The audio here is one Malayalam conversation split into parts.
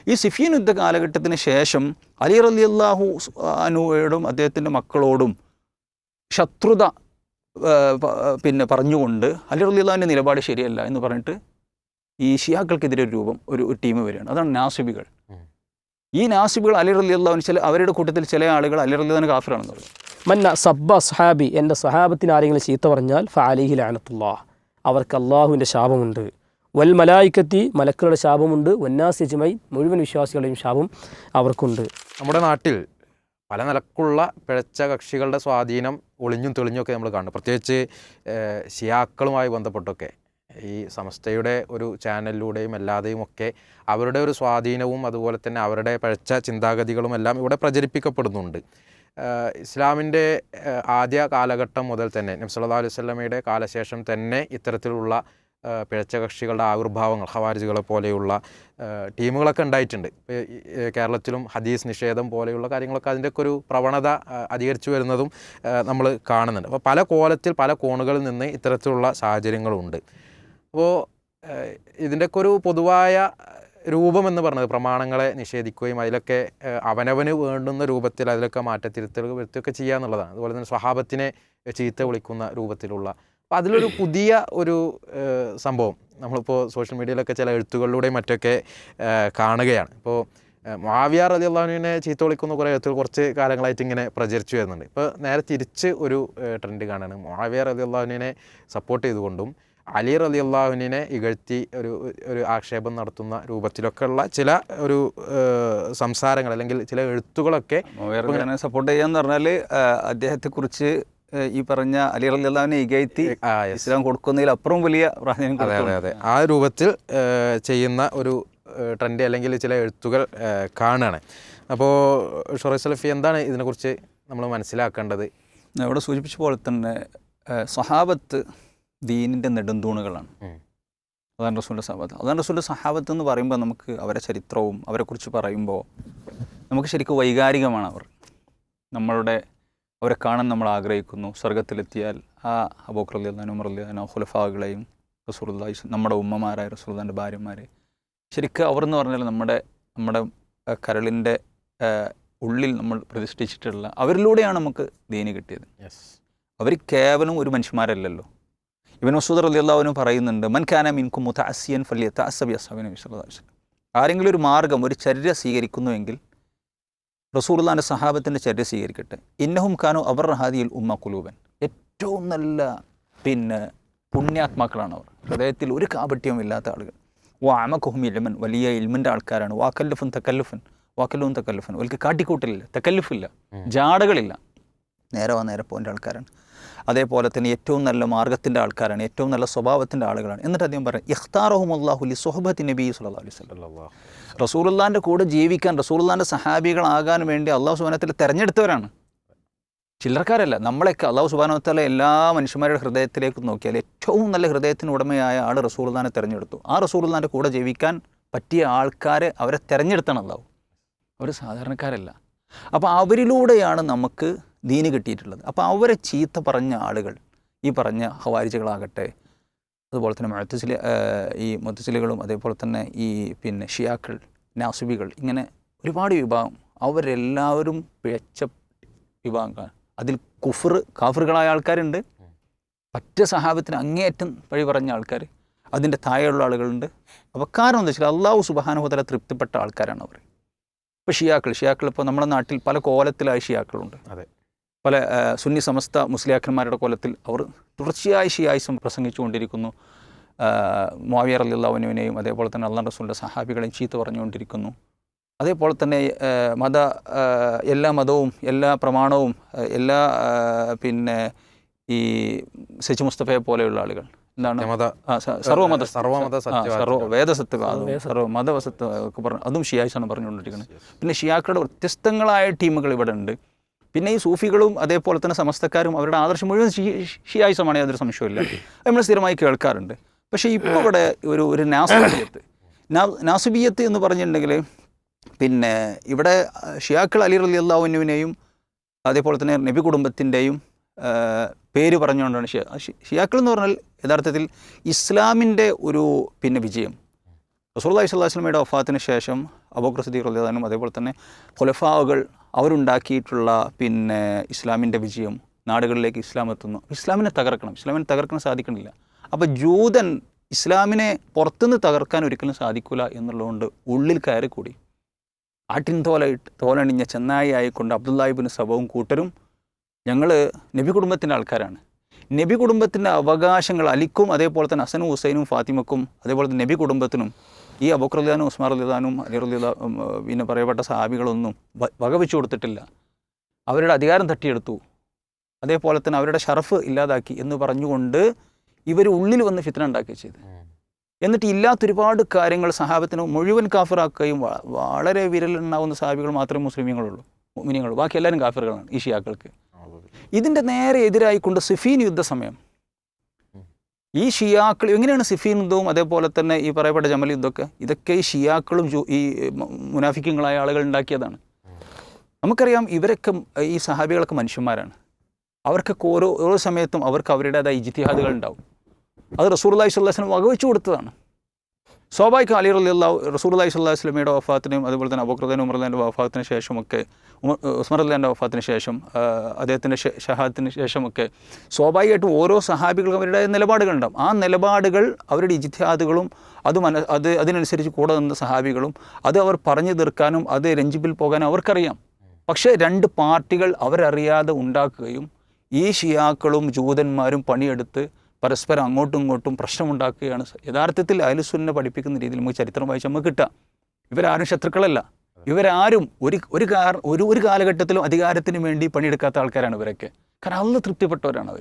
ഈ സിഫീൻ യുദ്ധ കാലഘട്ടത്തിന് ശേഷം അലി റളിയല്ലാഹു അൻഹുവോടും അദ്ദേഹത്തിൻ്റെ മക്കളോടും ശത്രുത പിന്നെ പറഞ്ഞുകൊണ്ട് അലി റളിയല്ലാഹുവിൻ്റെ നിലപാട് ശരിയല്ല എന്ന് പറഞ്ഞിട്ട് ഈ ഷിയാക്കൾക്കെതിരെ ഒരു ടീം വരികയാണ്. അതാണ് നാസിബികൾ. ഈ നാസിബികൾ അലി റളിയല്ലാഹു അവരുടെ കൂട്ടത്തിൽ ചില ആളുകൾ അലി റളിയല്ലാഹു കാഫിറാണെന്ന് പറയും. മന്ന സബ്ബ സഹാബി, എൻ്റെ സഹാബത്തിന് ആരെങ്കിലും ചീത്ത പറഞ്ഞാൽ ഫഅലൈഹി ലഅനത്തുല്ലാഹ്, അവർക്ക് അള്ളാഹുവിൻ്റെ ശാപമുണ്ട്. വൽ മലായിക്കത്തി, മലക്കളുടെ ശാപമുണ്ട്. വന്നാസ് അജ്മഈൻ, മുഴുവൻ വിശ്വാസികളുടെയും ശാപം അവർക്കുണ്ട്. നമ്മുടെ നാട്ടിൽ പല നിലക്കുള്ള പിഴച്ച കക്ഷികളുടെ സ്വാധീനം ഒളിഞ്ഞും തെളിഞ്ഞുമൊക്കെ നമ്മൾ കാണുന്നു. പ്രത്യേകിച്ച് ഷിയാക്കളുമായി ബന്ധപ്പെട്ടൊക്കെ ഈ സമസ്തയുടെ ഒരു ചാനലിലൂടെയും അല്ലാതെയും ഒക്കെ അവരുടെ ഒരു സ്വാധീനവും അതുപോലെ തന്നെ അവരുടെ പിഴച്ച ചിന്താഗതികളും എല്ലാം ഇവിടെ പ്രചരിപ്പിക്കപ്പെടുന്നുണ്ട്. ഇസ്ലാമിൻ്റെ ആദ്യ കാലഘട്ടം മുതൽ തന്നെ നബി സല്ലല്ലാഹു അലൈഹി വസല്ലമയുടെ കാലശേഷം തന്നെ ഇത്തരത്തിലുള്ള പിഴച്ച കക്ഷികളുടെ ആവിർഭാവങ്ങൾ, ഖവാരിജുകളെ പോലെയുള്ള ടീമുകളൊക്കെ ഉണ്ടായിട്ടുണ്ട്. കേരളത്തിലും ഹദീസ് നിഷേധം പോലെയുള്ള കാര്യങ്ങളൊക്കെ അതിൻ്റെയൊക്കെ ഒരു പ്രവണത അധികരിച്ചു വരുന്നതും നമ്മൾ കാണുന്നുണ്ട്. അപ്പോൾ പല കോലത്തിൽ പല കോണുകളിൽ നിന്ന് ഇത്തരത്തിലുള്ള സാഹചര്യങ്ങളുണ്ട്. അപ്പോൾ ഇതിൻ്റെയൊക്കെ ഒരു പൊതുവായ രൂപം എന്ന് പറഞ്ഞത് പ്രമാണങ്ങളെ നിഷേധിക്കുകയും അതിലൊക്കെ അവനവന് വേണ്ടുന്ന രൂപത്തിൽ അതിലൊക്കെ മാറ്റത്തിരുത്തലുകൾ വരുത്തുകയൊക്കെ ചെയ്യുക എന്നുള്ളതാണ്. അതുപോലെ തന്നെ സ്വഹാബത്തിനെ ചീത്ത വിളിക്കുന്ന രൂപത്തിലുള്ള, അപ്പോൾ അതിലൊരു പുതിയ ഒരു സംഭവം നമ്മളിപ്പോൾ സോഷ്യൽ മീഡിയയിലൊക്കെ ചില എഴുത്തുകളിലൂടെയും മറ്റൊക്കെ കാണുകയാണ്. ഇപ്പോൾ മുആവിയ റളിയല്ലാഹു അൻഹുവിനെ ചീത്ത വിളിക്കുന്ന കുറേ എഴുത്തുകൾ കുറച്ച് കാലങ്ങളായിട്ട് ഇങ്ങനെ പ്രചരിച്ചു വരുന്നുണ്ട്. ഇപ്പോൾ നേരെ തിരിച്ച് ഒരു ട്രെൻഡ് കാണുകയാണ്. മുആവിയ റളിയല്ലാഹു അൻഹുവിനെ സപ്പോർട്ട് ചെയ്തുകൊണ്ടും അലി റളിയല്ലാഹുവിനെ ഇകഴ്ത്തി ഒരു ആക്ഷേപം നടത്തുന്ന രൂപത്തിലൊക്കെയുള്ള ചില ഒരു സംസാരങ്ങൾ അല്ലെങ്കിൽ ചില എഴുത്തുകളൊക്കെ സപ്പോർട്ട് ചെയ്യാന്ന് പറഞ്ഞാൽ അദ്ദേഹത്തെക്കുറിച്ച് ഈ പറഞ്ഞ അലി റളിയല്ലാഹുവിനെ ഇകഴ്ത്തി ഇസ്ലാം കൊടുക്കുന്നതിൽ അപ്പുറം വലിയ പ്രാധാന്യം. അതെ ആ രൂപത്തിൽ ചെയ്യുന്ന ഒരു ട്രെൻഡ് അല്ലെങ്കിൽ ചില എഴുത്തുകൾ കാണുകയാണ്. അപ്പോൾ ഷുറൈഹ് സലഫി, എന്താണ് ഇതിനെക്കുറിച്ച് നമ്മൾ മനസ്സിലാക്കേണ്ടത്? ഇവിടെ സൂചിപ്പിച്ച പോലെ തന്നെ സ്വഹാബത്ത് ദീനിൻ്റെ നെടുന്തൂണുകളാണ്. അതാണ് റസൂലുള്ളാഹിയുടെ സഹാബത്ത്. അതാണ് റസൂലുള്ളാഹിയുടെ സഹാബത്ത് എന്ന് പറയുമ്പോൾ നമുക്ക് അവരുടെ ചരിത്രവും അവരെക്കുറിച്ച് പറയുമ്പോൾ നമുക്ക് ശരിക്കും വൈകാരികമാണ്. അവരെ കാണാൻ നമ്മൾ ആഗ്രഹിക്കുന്നു. സ്വർഗത്തിലെത്തിയാൽ ആ അബൂബക്കർ റളിയല്ലാഹു അൻഹു, ഉമർ റളിയല്ലാഹു അൻഹു, ഖുലഫാകളെയും റസൂലുള്ളാഹി, നമ്മുടെ ഉമ്മമാരായ റസൂലുള്ളാഹിൻ്റെ ഭാര്യമാരെ, ശരിക്കും അവർ എന്ന് പറഞ്ഞാൽ നമ്മുടെ കരളിൻ്റെ ഉള്ളിൽ നമ്മൾ പ്രതിഷ്ഠിച്ചിട്ടുള്ള അവരിലൂടെയാണ് നമുക്ക് ദീന് കിട്ടിയത്. അവർ കേവലം ഒരു മനുഷ്യന്മാരല്ലല്ലോ. ഇബ്നു മസ്ഊദ് റളിയല്ലാഹു അൻഹു പറയുന്നുണ്ട്, മൻ കാന മിൻകും മുതഅസ്സിയൻ ഫല്യതഅസ്സ ബി അസ്ഹാബി നബി സല്ലല്ലാഹു അലൈഹി വസല്ലം. ആരെങ്കിലും ഒരു മാർഗ്ഗം, ഒരു ചര്യ സ്വീകരിക്കുന്നുവെങ്കിൽ റസൂലുള്ളാഹിൻ്റെ സഹാബത്തിൻ്റെ ചര്യ സ്വീകരിക്കട്ടെ. ഇന്നഹും കാനു അബർറ ഹാദിഹിൽ ഉമ്മ ഖുലൂബൻ. ഏറ്റവും നല്ല പുണ്യാത്മാക്കളാണ് അവർ. ഹൃദയത്തിൽ ഒരു കാപട്യവും ഇല്ലാത്ത ആളുകൾ. വഅമഖുഹും ഇൽമൻ, വലിയ ഇൽമിൻ്റെ ആൾക്കാരാണ്. വാക്കല്ലുഫുൻ തക്കല്ലുഫൻ, അവർക്ക് കാട്ടിക്കൂട്ടലില്ല, തക്കല്ലുഫില്ല, ജാടകളില്ല, നേരെ പോൻ്റെ ആൾക്കാരാണ്. അതേപോലെ തന്നെ ഏറ്റവും നല്ല മാർഗ്ഗത്തിൻ്റെ ആൾക്കാരാണ്, ഏറ്റവും നല്ല സ്വഭാവത്തിൻ്റെ ആളുകളാണ്. എന്നിട്ട് അദ്ദേഹം പറഞ്ഞു, ഇഖ്താറഹുമുല്ലാഹു ലി സുഹബത്തി നബി സല്ലല്ലാഹു അലൈഹി വസല്ലം. റസൂലുള്ളാഹിൻ്റെ കൂടെ ജീവിക്കാൻ, റസൂലുള്ളാഹിൻ്റെ സഹാബികളാകാൻ വേണ്ടി അള്ളാഹു സുബ്ഹാനഹു വ തആല തിരഞ്ഞെടുത്തവരാണ്, ചില്ലറക്കാരല്ല. നമ്മളൊക്കെ അള്ളാഹു സുബ്ഹാനഹു വ തആല എല്ലാ മനുഷ്യന്മാരുടെ ഹൃദയത്തിലേക്ക് നോക്കിയാൽ ഏറ്റവും നല്ല ഹൃദയത്തിന് ഉടമയായ ആൾ റസൂലുള്ളാഹിനെ തിരഞ്ഞെടുത്തു. ആ റസൂലുള്ളാഹിൻ്റെ കൂടെ ജീവിക്കാൻ പറ്റിയ ആൾക്കാരെ അവരെ തിരഞ്ഞെടുത്താണ് അള്ളാഹു. അവർ സാധാരണക്കാരല്ല. അപ്പോൾ അവരിലൂടെയാണ് നമുക്ക് ദീന് കിട്ടിയിട്ടുള്ളത്. അപ്പോൾ അവരെ ചീത്ത പറഞ്ഞ ആളുകൾ, ഈ പറഞ്ഞ ഖവാരിജകളാകട്ടെ, അതുപോലെ തന്നെ മുഅ്തസിലികളും അതേപോലെ തന്നെ ഈ ഷിയാക്കൾ, നാസിബികൾ, ഇങ്ങനെ ഒരുപാട് വിഭാഗം, അവരെല്ലാവരും പിഴച്ച വിഭാഗങ്ങളാണ്. അതിൽ കാഫിറുകളായ ആൾക്കാരുണ്ട്, പറ്റ സഹാബത്തിന് അങ്ങേയറ്റം വഴി പറഞ്ഞ ആൾക്കാർ, അതിൻ്റെ താഴെയുള്ള ആളുകളുണ്ട്. അപ്പോൾ കാരണം എന്താ വെച്ചാൽ അള്ളാഹു സുബ്ഹാനഹു വ തആല തൃപ്തിപ്പെട്ട ആൾക്കാരാണ് അവർ. ഇപ്പോൾ ഷിയാക്കൾ ഇപ്പോൾ നമ്മുടെ നാട്ടിൽ പല കോലത്തിലായ ഷിയാക്കളുണ്ട്. അതെ, പല സുന്നി സമസ്ത മുസ്ലിയാക്കന്മാരുടെ കോലത്തിൽ അവർ തുടർച്ചയായി ഷിയായിസം പ്രസംഗിച്ചുകൊണ്ടിരിക്കുന്നു. മുആവിയ റളിയല്ലാഹു അൻഹുവിനെയും അതേപോലെ തന്നെ അല്ലാഹു റസൂലിൻ്റെ സഹാബികളെയും ചീത്ത പറഞ്ഞുകൊണ്ടിരിക്കുന്നു. അതേപോലെ തന്നെ എല്ലാ മതവും എല്ലാ പ്രമാണവും എല്ലാ ഈ സച്ച് മുസ്തഫയെ പോലെയുള്ള ആളുകൾ എന്താണ് സർവ്വമതസത്വ ഒക്കെ പറഞ്ഞു, അതും ഷിയായിസാണ് പറഞ്ഞുകൊണ്ടിരിക്കുന്നത്. പിന്നെ ഷിയാക്കളുടെ വ്യത്യസ്തങ്ങളായ ടീമുകൾ ഇവിടെ ഉണ്ട്. പിന്നെ ഈ സൂഫികളും അതേപോലെ തന്നെ സമസ്തക്കാരും അവരുടെ ആദർശം മുഴുവൻ ഷിയായിസമാണ്, യാതൊരു സംശയമില്ല. നമ്മൾ സ്ഥിരമായി കേൾക്കാറുണ്ട്. പക്ഷേ ഇപ്പോൾ ഇവിടെ ഒരു നാസിബിയത്ത് എന്ന് പറഞ്ഞിട്ടുണ്ടെങ്കിൽ പിന്നെ ഇവിടെ ഷിയാക്കൾ അലി റളിയല്ലാഹു അൻഹുവിനെയും അതേപോലെ തന്നെ നബി കുടുംബത്തിൻ്റെയും പേര് പറഞ്ഞുകൊണ്ടാണ് ഷിയാക്കൾ എന്ന് പറഞ്ഞാൽ യഥാർത്ഥത്തിൽ ഇസ്ലാമിൻ്റെ ഒരു വിജയം. റസൂലുള്ളാഹി സ്വല്ലല്ലാഹു അലൈഹി വസല്ലമയുടെ വഫാത്തിന് ശേഷം അബൂബക്കർ സിദ്ദീഖ് റളിയല്ലാഹു അൻഹു അതേപോലെ തന്നെ ഖുലഫാകൾ അവരുണ്ടാക്കിയിട്ടുള്ള പിന്നെ ഇസ്ലാമിൻ്റെ വിജയം, നാടുകളിലേക്ക് ഇസ്ലാം എത്തുന്നു. ഇസ്ലാമിനെ തകർക്കണം, ഇസ്ലാമിനെ തകർക്കാൻ സാധിക്കണില്ല. അപ്പോൾ ജൂതൻ ഇസ്ലാമിനെ പുറത്തുനിന്ന് തകർക്കാൻ ഒരിക്കലും സാധിക്കില്ല എന്നുള്ളതുകൊണ്ട് ഉള്ളിൽ കയറി കൂടി ആട്ടിൻ തോലണിഞ്ഞ ചെന്നായി ആയിക്കൊണ്ട് അബ്ദുല്ലാഹിബ്നു സബവും കൂട്ടരും ഞങ്ങൾ നബി കുടുംബത്തിൻ്റെ ആൾക്കാരാണ്, നബി കുടുംബത്തിൻ്റെ അവകാശങ്ങൾ അലിക്കും അതേപോലെ തന്നെ ഹസനും ഹുസൈനും ഫാത്തിമക്കും അതേപോലെ തന്നെ നബി കുടുംബത്തിനും ഈ അബൂബക്കർ റളിയല്ലാഹു ഉസ്മാൻ റളിയല്ലാഹു അലി റളിയല്ലാഹു പിന്നെ പറയപ്പെട്ട സഹാബികളൊന്നും വകവെച്ചു കൊടുത്തിട്ടില്ല. അവരുടെ അധികാരം തട്ടിയെടുത്തു, അതേപോലെ തന്നെ അവരുടെ ഷറഫ് ഇല്ലാതാക്കി എന്ന് പറഞ്ഞുകൊണ്ട് ഇവർ ഉള്ളിൽ വന്ന് ഫിത്ന ഉണ്ടാക്കുകയും ചെയ്തു. എന്നിട്ട് ഇല്ലാത്തൊരുപാട് കാര്യങ്ങൾ സഹാബത്തിന് മുഴുവൻ കാഫിറാക്കുകയും വളരെ വിരലുണ്ടാവുന്ന സഹാബികൾ മാത്രമേ മുസ്ലിമീങ്ങളുള്ളൂ, മുഅ്മിനീങ്ങളുള്ളൂ, ബാക്കി എല്ലാവരും കാഫിറുകളാണ് ഈ ഷിയാക്കൾക്ക്. ഇതിൻ്റെ നേരെ എതിരായിക്കൊണ്ട് സിഫീൻ യുദ്ധസമയം ഈ ഷിയാക്കൾ എങ്ങനെയാണ് സിഫീൻ യുദ്ധവും അതേപോലെ തന്നെ ഈ പറയപ്പെട്ട ജമൽ യുദ്ധമൊക്കെ ഇതൊക്കെ ഈ ഷിയാക്കളും ഈ മുനാഫിക്കങ്ങളായ ആളുകൾ ഉണ്ടാക്കിയതാണ്. നമുക്കറിയാം ഇവരൊക്കെ ഈ സഹാബികളൊക്കെ മനുഷ്യന്മാരാണ്. അവർക്കൊക്കെ ഓരോ സമയത്തും അവർക്ക് അവരുടേതായ ഇജ്തിഹാദുകൾ ഉണ്ടാവും. അത് റസൂലുള്ളാഹി സ്വല്ലല്ലാഹു അലൈഹി വസല്ലം വകവെച്ചു കൊടുത്തതാണ്. സ്വാഭാവിക അലി റളിയല്ലാഹു റസൂലുള്ളാഹി സ്വല്ലല്ലാഹു അലൈഹി വസല്ലമയുടെ വഫാത്തിനും അതേപോലെ തന്നെ അബൂബക്കർ റളിയല്ലാഹു ഉമർ റളിയല്ലാഹു വഫാത്തിന് ശേഷമൊക്കെ ഉസ്മാൻ റളിയല്ലാഹു വഫാത്തിന് ശേഷം അദ്ദേഹത്തിൻ്റെ ഷഹാദത്തിന് ശേഷമൊക്കെ സ്വാഭാവികമായിട്ടും ഓരോ സഹാബികൾക്കും അവരുടെ നിലപാടുകളുണ്ടാവും. ആ നിലപാടുകൾ അവരുടെ ഇജ്തിഹാദുകളും അതിനനുസരിച്ച് കൂടെ നിന്ന സഹാബികളും അത് അവർ പറഞ്ഞു തീർക്കാനും അത് രഞ്ജിപ്പിൽ പോകാനും അവർക്കറിയാം. പക്ഷേ രണ്ട് പാർട്ടികൾ അവരറിയാതെ ഉണ്ടാക്കുകയും ഈ ഷിയാക്കളും ജൂതന്മാരും പണിയെടുത്ത് പരസ്പരം അങ്ങോട്ടും ഇങ്ങോട്ടും പ്രശ്നമുണ്ടാക്കുകയാണ്. യഥാർത്ഥത്തിൽ അഹ്ലുസുന്ന പഠിപ്പിക്കുന്ന രീതിയിൽ നമുക്ക് ചരിത്രം വായിച്ച് നമുക്ക് കിട്ടുക. ഇവരാരും ശത്രുക്കളല്ല, ഇവരാരും ഒരു കാലഘട്ടത്തിലും അധികാരത്തിന് വേണ്ടി പണിയെടുക്കാത്ത ആൾക്കാരാണ് ഇവരൊക്കെ. കാരണം അള്ളാഹ് തൃപ്തിപ്പെട്ടവരാണ്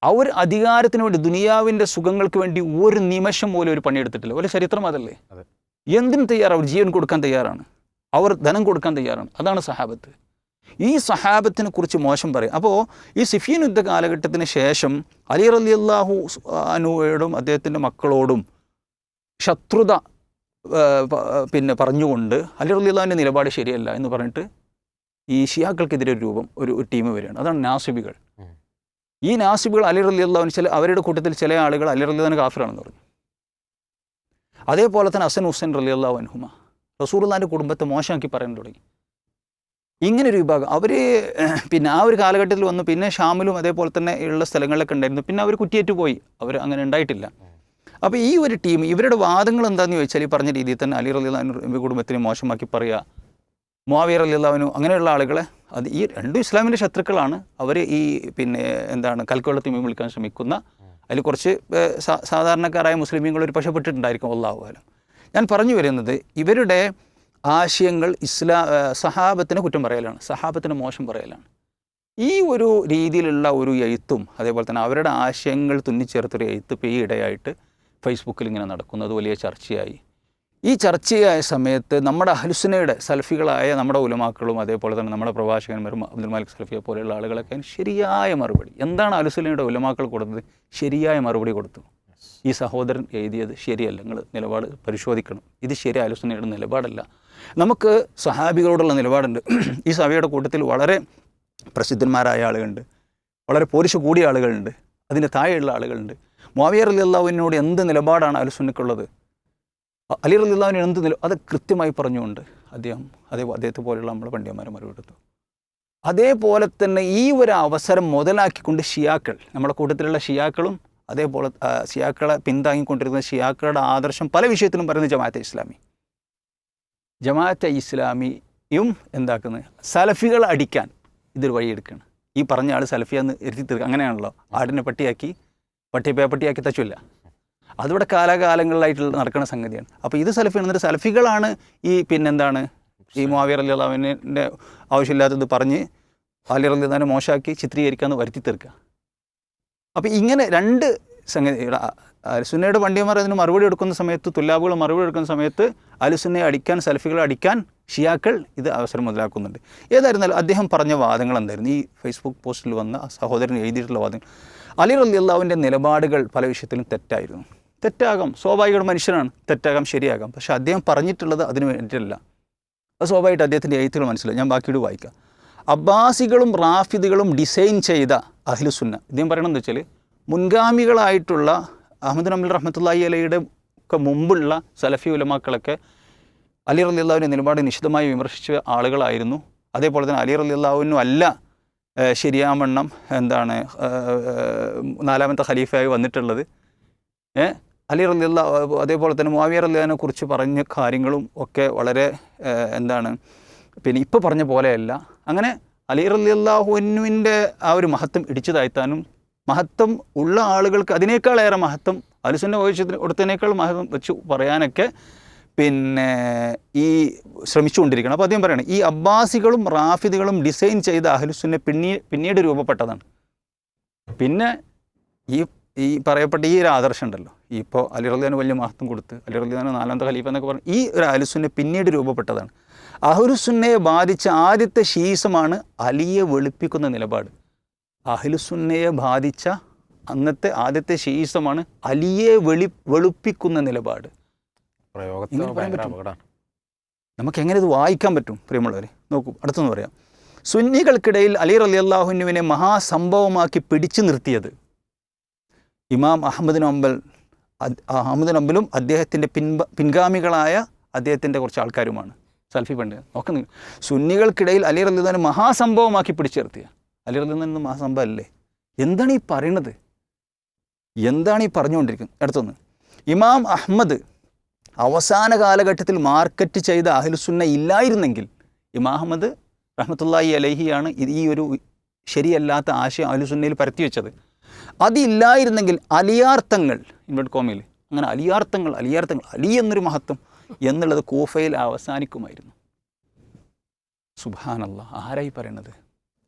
അവർ അധികാരത്തിന് വേണ്ടി ദുനിയാവിൻ്റെ സുഖങ്ങൾക്ക് വേണ്ടി ഒരു നിമിഷം പോലും ഒരു പണിയെടുത്തിട്ടില്ല. ഒരു ചരിത്രം അതല്ലേ. എന്തിനും തയ്യാറാണ്, അവർ ജീവൻ കൊടുക്കാൻ തയ്യാറാണ്, അവർ ധനം കൊടുക്കാൻ തയ്യാറാണ്. അതാണ് സഹാബത്ത്. ഈ സഹാബത്തിനെ കുറിച്ച് മോശം പറയും. അപ്പോൾ ഈ സിഫീൻ യുദ്ധ കാലഘട്ടത്തിന് ശേഷം അലി റളിയല്ലാഹു അൻഹുവോടും അദ്ദേഹത്തിൻ്റെ മക്കളോടും ശത്രുത പിന്നെ പറഞ്ഞുകൊണ്ട് അലി റളിയല്ലാഹുവിൻ്റെ നിലപാട് ശരിയല്ല എന്ന് പറഞ്ഞിട്ട് ഈ ഷിയാക്കൾക്കെതിരെ ഒരു ടീം വരികയാണ്. അതാണ് നാസിബികൾ. ഈ നാസിബികൾ അലി റളിയല്ലാഹുവിന് അവരുടെ കൂട്ടത്തിൽ ചില ആളുകൾ അലി റളിയല്ലാഹുവിന് കാഫിറാണെന്ന് പറഞ്ഞു. അതേപോലെ തന്നെ ഹസൻ ഹുസൈൻ റളിയല്ലാഹു അൻഹുമ റസൂലുള്ളാഹിൻ്റെ കുടുംബത്തെ മോശമാക്കി പറയാൻ തുടങ്ങി. ഇങ്ങനൊരു വിഭാഗം അവർ പിന്നെ ആ ഒരു കാലഘട്ടത്തിൽ വന്നു. പിന്നെ ഷാമിലും അതേപോലെ തന്നെ ഉള്ള സ്ഥലങ്ങളിലൊക്കെ ഉണ്ടായിരുന്നു. പിന്നെ അവർ കുറ്റിയേറ്റ് പോയി, അവർ അങ്ങനെ ഉണ്ടായിട്ടില്ല. അപ്പോൾ ഈ ഒരു ടീം ഇവരുടെ വാദങ്ങൾ എന്താണെന്ന് ചോദിച്ചാൽ ഈ പറഞ്ഞ രീതിയിൽ തന്നെ അലി റളിയല്ലാഹു കുടുംബത്തിനെ മോശമാക്കി പറയുക, മുആവിയ റളിയല്ലാഹു അങ്ങനെയുള്ള ആളുകളെ അത് ഈ രണ്ടും ഇസ്ലാമിൻ്റെ ശത്രുക്കളാണ്. അവർ ഈ പിന്നെ കൽക്കൊള്ളത്തിൽ വിളിക്കാൻ ശ്രമിക്കുന്ന അതിൽ കുറച്ച് സാധാരണക്കാരായ മുസ്ലിമീങ്ങൾ ഒരു പക്ഷപ്പെട്ടിട്ടുണ്ടായിരിക്കും, അല്ലാഹു അലം. ഞാൻ പറഞ്ഞു വരുന്നത് ഇവരുടെ ആശയങ്ങൾ സഹാബത്തിനെ കുറ്റം പറയലാണ്, സഹാബത്തിനെ മോശം പറയലാണ്. ഈ ഒരു രീതിയിലുള്ള ഒരു എഴുത്തും അതേപോലെ തന്നെ അവരുടെ ആശയങ്ങൾ തുന്നിച്ചേർത്തൊരു എഴുത്ത് ഇപ്പോൾ ഈ ഇടയായിട്ട് ഫേസ്ബുക്കിൽ ഇങ്ങനെ നടക്കുന്നത് വലിയ ചർച്ചയായി. ഈ ചർച്ചയായ സമയത്ത് നമ്മുടെ അഹ്ലുസുന്നയുടെ സലഫികളായ നമ്മുടെ ഉലമാക്കളും അതേപോലെ തന്നെ നമ്മുടെ പ്രഭാഷകന്മാരും അബ്ദുൽ മാലിക് സലഫിയെ പോലെയുള്ള ആളുകളൊക്കെ ശരിയായ മറുപടി എന്താണ് അഹ്ലുസുന്നയുടെ ഉലമാക്കൾ കൊടുത്തത്? ശരിയായ മറുപടി കൊടുത്തു. ഈ സഹോദരൻ എഴുതിയത് ശരിയല്ല, നിങ്ങൾ നിലപാട് പരിശോധിക്കണം, ഇത് ശരി അഹ്ലുസുന്നയുടെ നിലപാടല്ല. നമുക്ക് സഹാബികളോടുള്ള നിലപാടുണ്ട്. ഈ സഭയുടെ കൂട്ടത്തിൽ വളരെ പ്രസിദ്ധന്മാരായ ആളുകളുണ്ട്, വളരെ പോരിശ കൂടിയ ആളുകളുണ്ട്, അതിന് താഴെയുള്ള ആളുകളുണ്ട്. മുആവിയ റളിയല്ലാഹുവിനോട് എന്ത് നിലപാടാണ് അഹ്ലുസുന്നക്കുള്ളത്, അലി റളിയല്ലാഹുവിന് എന്ത് അത് കൃത്യമായി പറഞ്ഞുകൊണ്ട് അദ്ദേഹത്തെ പോലെയുള്ള നമ്മുടെ പണ്ഡിതന്മാരെ മറുപെടുത്തു. അതേപോലെ തന്നെ ഈ ഒരു അവസരം മുതലാക്കിക്കൊണ്ട് ഷിയാക്കൾ, നമ്മുടെ കൂട്ടത്തിലുള്ള ഷിയാക്കളും അതേപോലെ ഷിയാക്കളെ പിന്താങ്ങിക്കൊണ്ടിരുന്ന ഷിയാക്കളുടെ ആദർശം പല വിഷയത്തിലും പറയുന്നത് ജമാഅത്തെ ഇസ്ലാമിയും എന്താക്കുന്നത് സലഫികൾ അടിക്കാൻ ഇതൊരു വഴിയെടുക്കുകയാണ്. ഈ പറഞ്ഞ ആൾ സലഫിയാന്ന് എഴുതി തീർക്കുക. അങ്ങനെയാണല്ലോ, ആടിനെ പട്ടിയാക്കി തച്ചില്ല. അതിവിടെ കാലാകാലങ്ങളിലായിട്ടുള്ള നടക്കുന്ന സംഗതിയാണ്. അപ്പോൾ ഇത് സലഫിയാണ്. സലഫികളാണ് ഈ ഈ മുആവിയ റളിയല്ലാഹുവിൻ്റെ ആവശ്യമില്ലാത്തത് പറഞ്ഞ് അലി റളിയല്ലാഹുവിനെ മോശമാക്കി ചിത്രീകരിക്കാമെന്ന് വരുത്തി തീർക്കുക. അപ്പോൾ ഇങ്ങനെ രണ്ട് സംഗതി അഹ്ലുസുന്നയുടെ പണ്ഡിതന്മാർ അതിന് മറുപടി എടുക്കുന്ന സമയത്ത്, തുല്ലാബുകൾ മറുപടി എടുക്കുന്ന സമയത്ത് അഹ്ലുസുന്നയെ അടിക്കാൻ, സലഫികളെ അടിക്കാൻ ഷിയാക്കൾ ഇത് അവസരം മുതലാക്കുന്നുണ്ട്. ഏതായിരുന്നാലും അദ്ദേഹം പറഞ്ഞ വാദങ്ങൾ എന്തായിരുന്നു? ഈ ഫേസ്ബുക്ക് പോസ്റ്റിൽ വന്ന സഹോദരൻ എഴുതിയിട്ടുള്ള വാദങ്ങൾ, അലി റളിയല്ലാഹുവിൻ്റെ നിലപാടുകൾ പല വിഷയത്തിലും തെറ്റായിരുന്നു. തെറ്റാകാം, സ്വാഭാവിക മനുഷ്യനാണ്, തെറ്റാകാം, ശരിയാകാം. പക്ഷേ അദ്ദേഹം പറഞ്ഞിട്ടുള്ളത് അതിന് വേണ്ടിയിട്ടല്ല. അത് സ്വാഭാവികമായിട്ട് അദ്ദേഹത്തിൻ്റെ എഴുത്തുകൾ മനസ്സിലായി. ഞാൻ ബാക്കിയോട് വായിക്കാം. അബ്ബാസികളും റാഫിദുകളും ഡിസൈൻ ചെയ്ത അഹ്ലുസുന്ന, ഇദ്ദേഹം പറയണമെന്ന് വെച്ചാൽ മുൻഗാമികളായിട്ടുള്ള അഹ്മദ് നബി റഹ്മത്തുള്ളാഹി അലൈയുടെ ഒക്കെ മുമ്പുള്ള സലഫി ഉലമാക്കളൊക്കെ അലി റളിയല്ലാഹുവിൻ്റെ നിലപാട് നിശിതമായി വിമർശിച്ച ആളുകളായിരുന്നു. അതേപോലെ തന്നെ അലി റളിയല്ലാഹുവിനും അല്ല ശരിയാവണ്ണം എന്താണ് നാലാമത്തെ ഖലീഫയായി വന്നിട്ടുള്ളത്. അലി റളിയല്ലാഹു അതേപോലെ തന്നെ മുആവിയ റളിയല്ലാഹുവിനെ കുറിച്ച് പറഞ്ഞ കാര്യങ്ങളും ഒക്കെ വളരെ എന്താണ് പിന്നെ ഇപ്പോൾ പറഞ്ഞ പോലെയല്ല. അങ്ങനെ അലി റളിയല്ലാഹുവിൻ്റെ ആ ഒരു മഹത്വം ഇടിച്ചു താഴ്ത്താനും മഹത്വം ഉള്ള ആളുകൾക്ക് അതിനേക്കാളേറെ മഹത്വം അഹ്ലുസുന്ന കൊടുത്തതിനേക്കാൾ മഹത്വം വെച്ച് പറയാനൊക്കെ പിന്നെ ഈ ശ്രമിച്ചുകൊണ്ടിരിക്കണം. അപ്പോൾ അദ്ദേഹം പറയുന്നത് ഈ അബ്ബാസികളും റാഫിദികളും ഡിസൈൻ ചെയ്ത അഹ്ലുസുന്ന പിന്നീട് രൂപപ്പെട്ടതാണ്. പിന്നെ ഈ പറയപ്പെട്ട ഈ ഒരു ആദർശം ഉണ്ടല്ലോ, ഇപ്പോൾ അലി റളിയല്ലാഹുവിന് വലിയ മഹത്വം കൊടുത്ത് അലി റളിയല്ലാഹു നാലാമത്തെ ഖലീഫ എന്നൊക്കെ പറഞ്ഞു, ഈ ഒരു അഹ്ലുസുന്ന പിന്നീട് രൂപപ്പെട്ടതാണ്. അഹ്ലുസുന്നയെ ബാധിച്ച ആദ്യത്തെ ശീസമാണ് അലിയെ വെളുപ്പിക്കുന്ന നിലപാട്. അഹ്ലുസുന്നയെ ബാധിച്ച അന്നത്തെ ആദ്യത്തെ ശീസമാണ് അലിയെ വെളുപ്പിക്കുന്ന നിലപാട്. നമുക്ക് എങ്ങനെ ഇത് വായിക്കാൻ പറ്റും പ്രിയമുള്ളവരെ? നോക്കൂ, അടുത്തൊന്ന് പറയാം. സുന്നികൾക്കിടയിൽ അലി റളിയല്ലാഹുവിനെ മഹാസംഭവമാക്കി പിടിച്ചു നിർത്തിയത് ഇമാം അഹമ്മദ് നംബലും അദ്ദേഹത്തിൻ്റെ പിൻഗാമികളായ അദ്ദേഹത്തിൻ്റെ കുറച്ച് ആൾക്കാരുമാണ്. സൽഫി പണ്ഡിതൻ നോക്കുന്നു, സുന്നികൾക്കിടയിൽ അലി റളിയല്ലാഹുവിനെ മഹാസംഭവമാക്കി പിടിച്ചു നിർത്തിയ അലി റളിയല്ലാഹു മഹാസംഭവം അല്ലേ? എന്താണ് ഈ പറയണത്? എന്താണ് ഈ പറഞ്ഞുകൊണ്ടിരിക്കുന്നത്? അടുത്തൊന്ന്, ഇമാം അഹ്മദ് അവസാന കാലഘട്ടത്തിൽ മാർക്കറ്റ് ചെയ്ത അഹ്ലുസുന്ന ഇല്ലായിരുന്നെങ്കിൽ, ഇമാം അഹ്മദ് റഹ്മത്തുള്ളാഹി അലൈഹിയാണ് ഈ ഒരു ശരിയല്ലാത്ത ആശയം അഹ്ലുസുന്നയിൽ പരത്തി വെച്ചത്. അതില്ലായിരുന്നെങ്കിൽ അലിയാർത്ഥങ്ങൾ ഇൻവെർട്ടഡ് കോമയിൽ അങ്ങനെ അലിയാർത്ഥങ്ങൾ അലി എന്നൊരു മഹത്വം എന്നുള്ളത് കൂഫയിൽ അവസാനിക്കുമായിരുന്നു. സുബ്ഹാനല്ലാഹ്, ആരായി പറയണത്?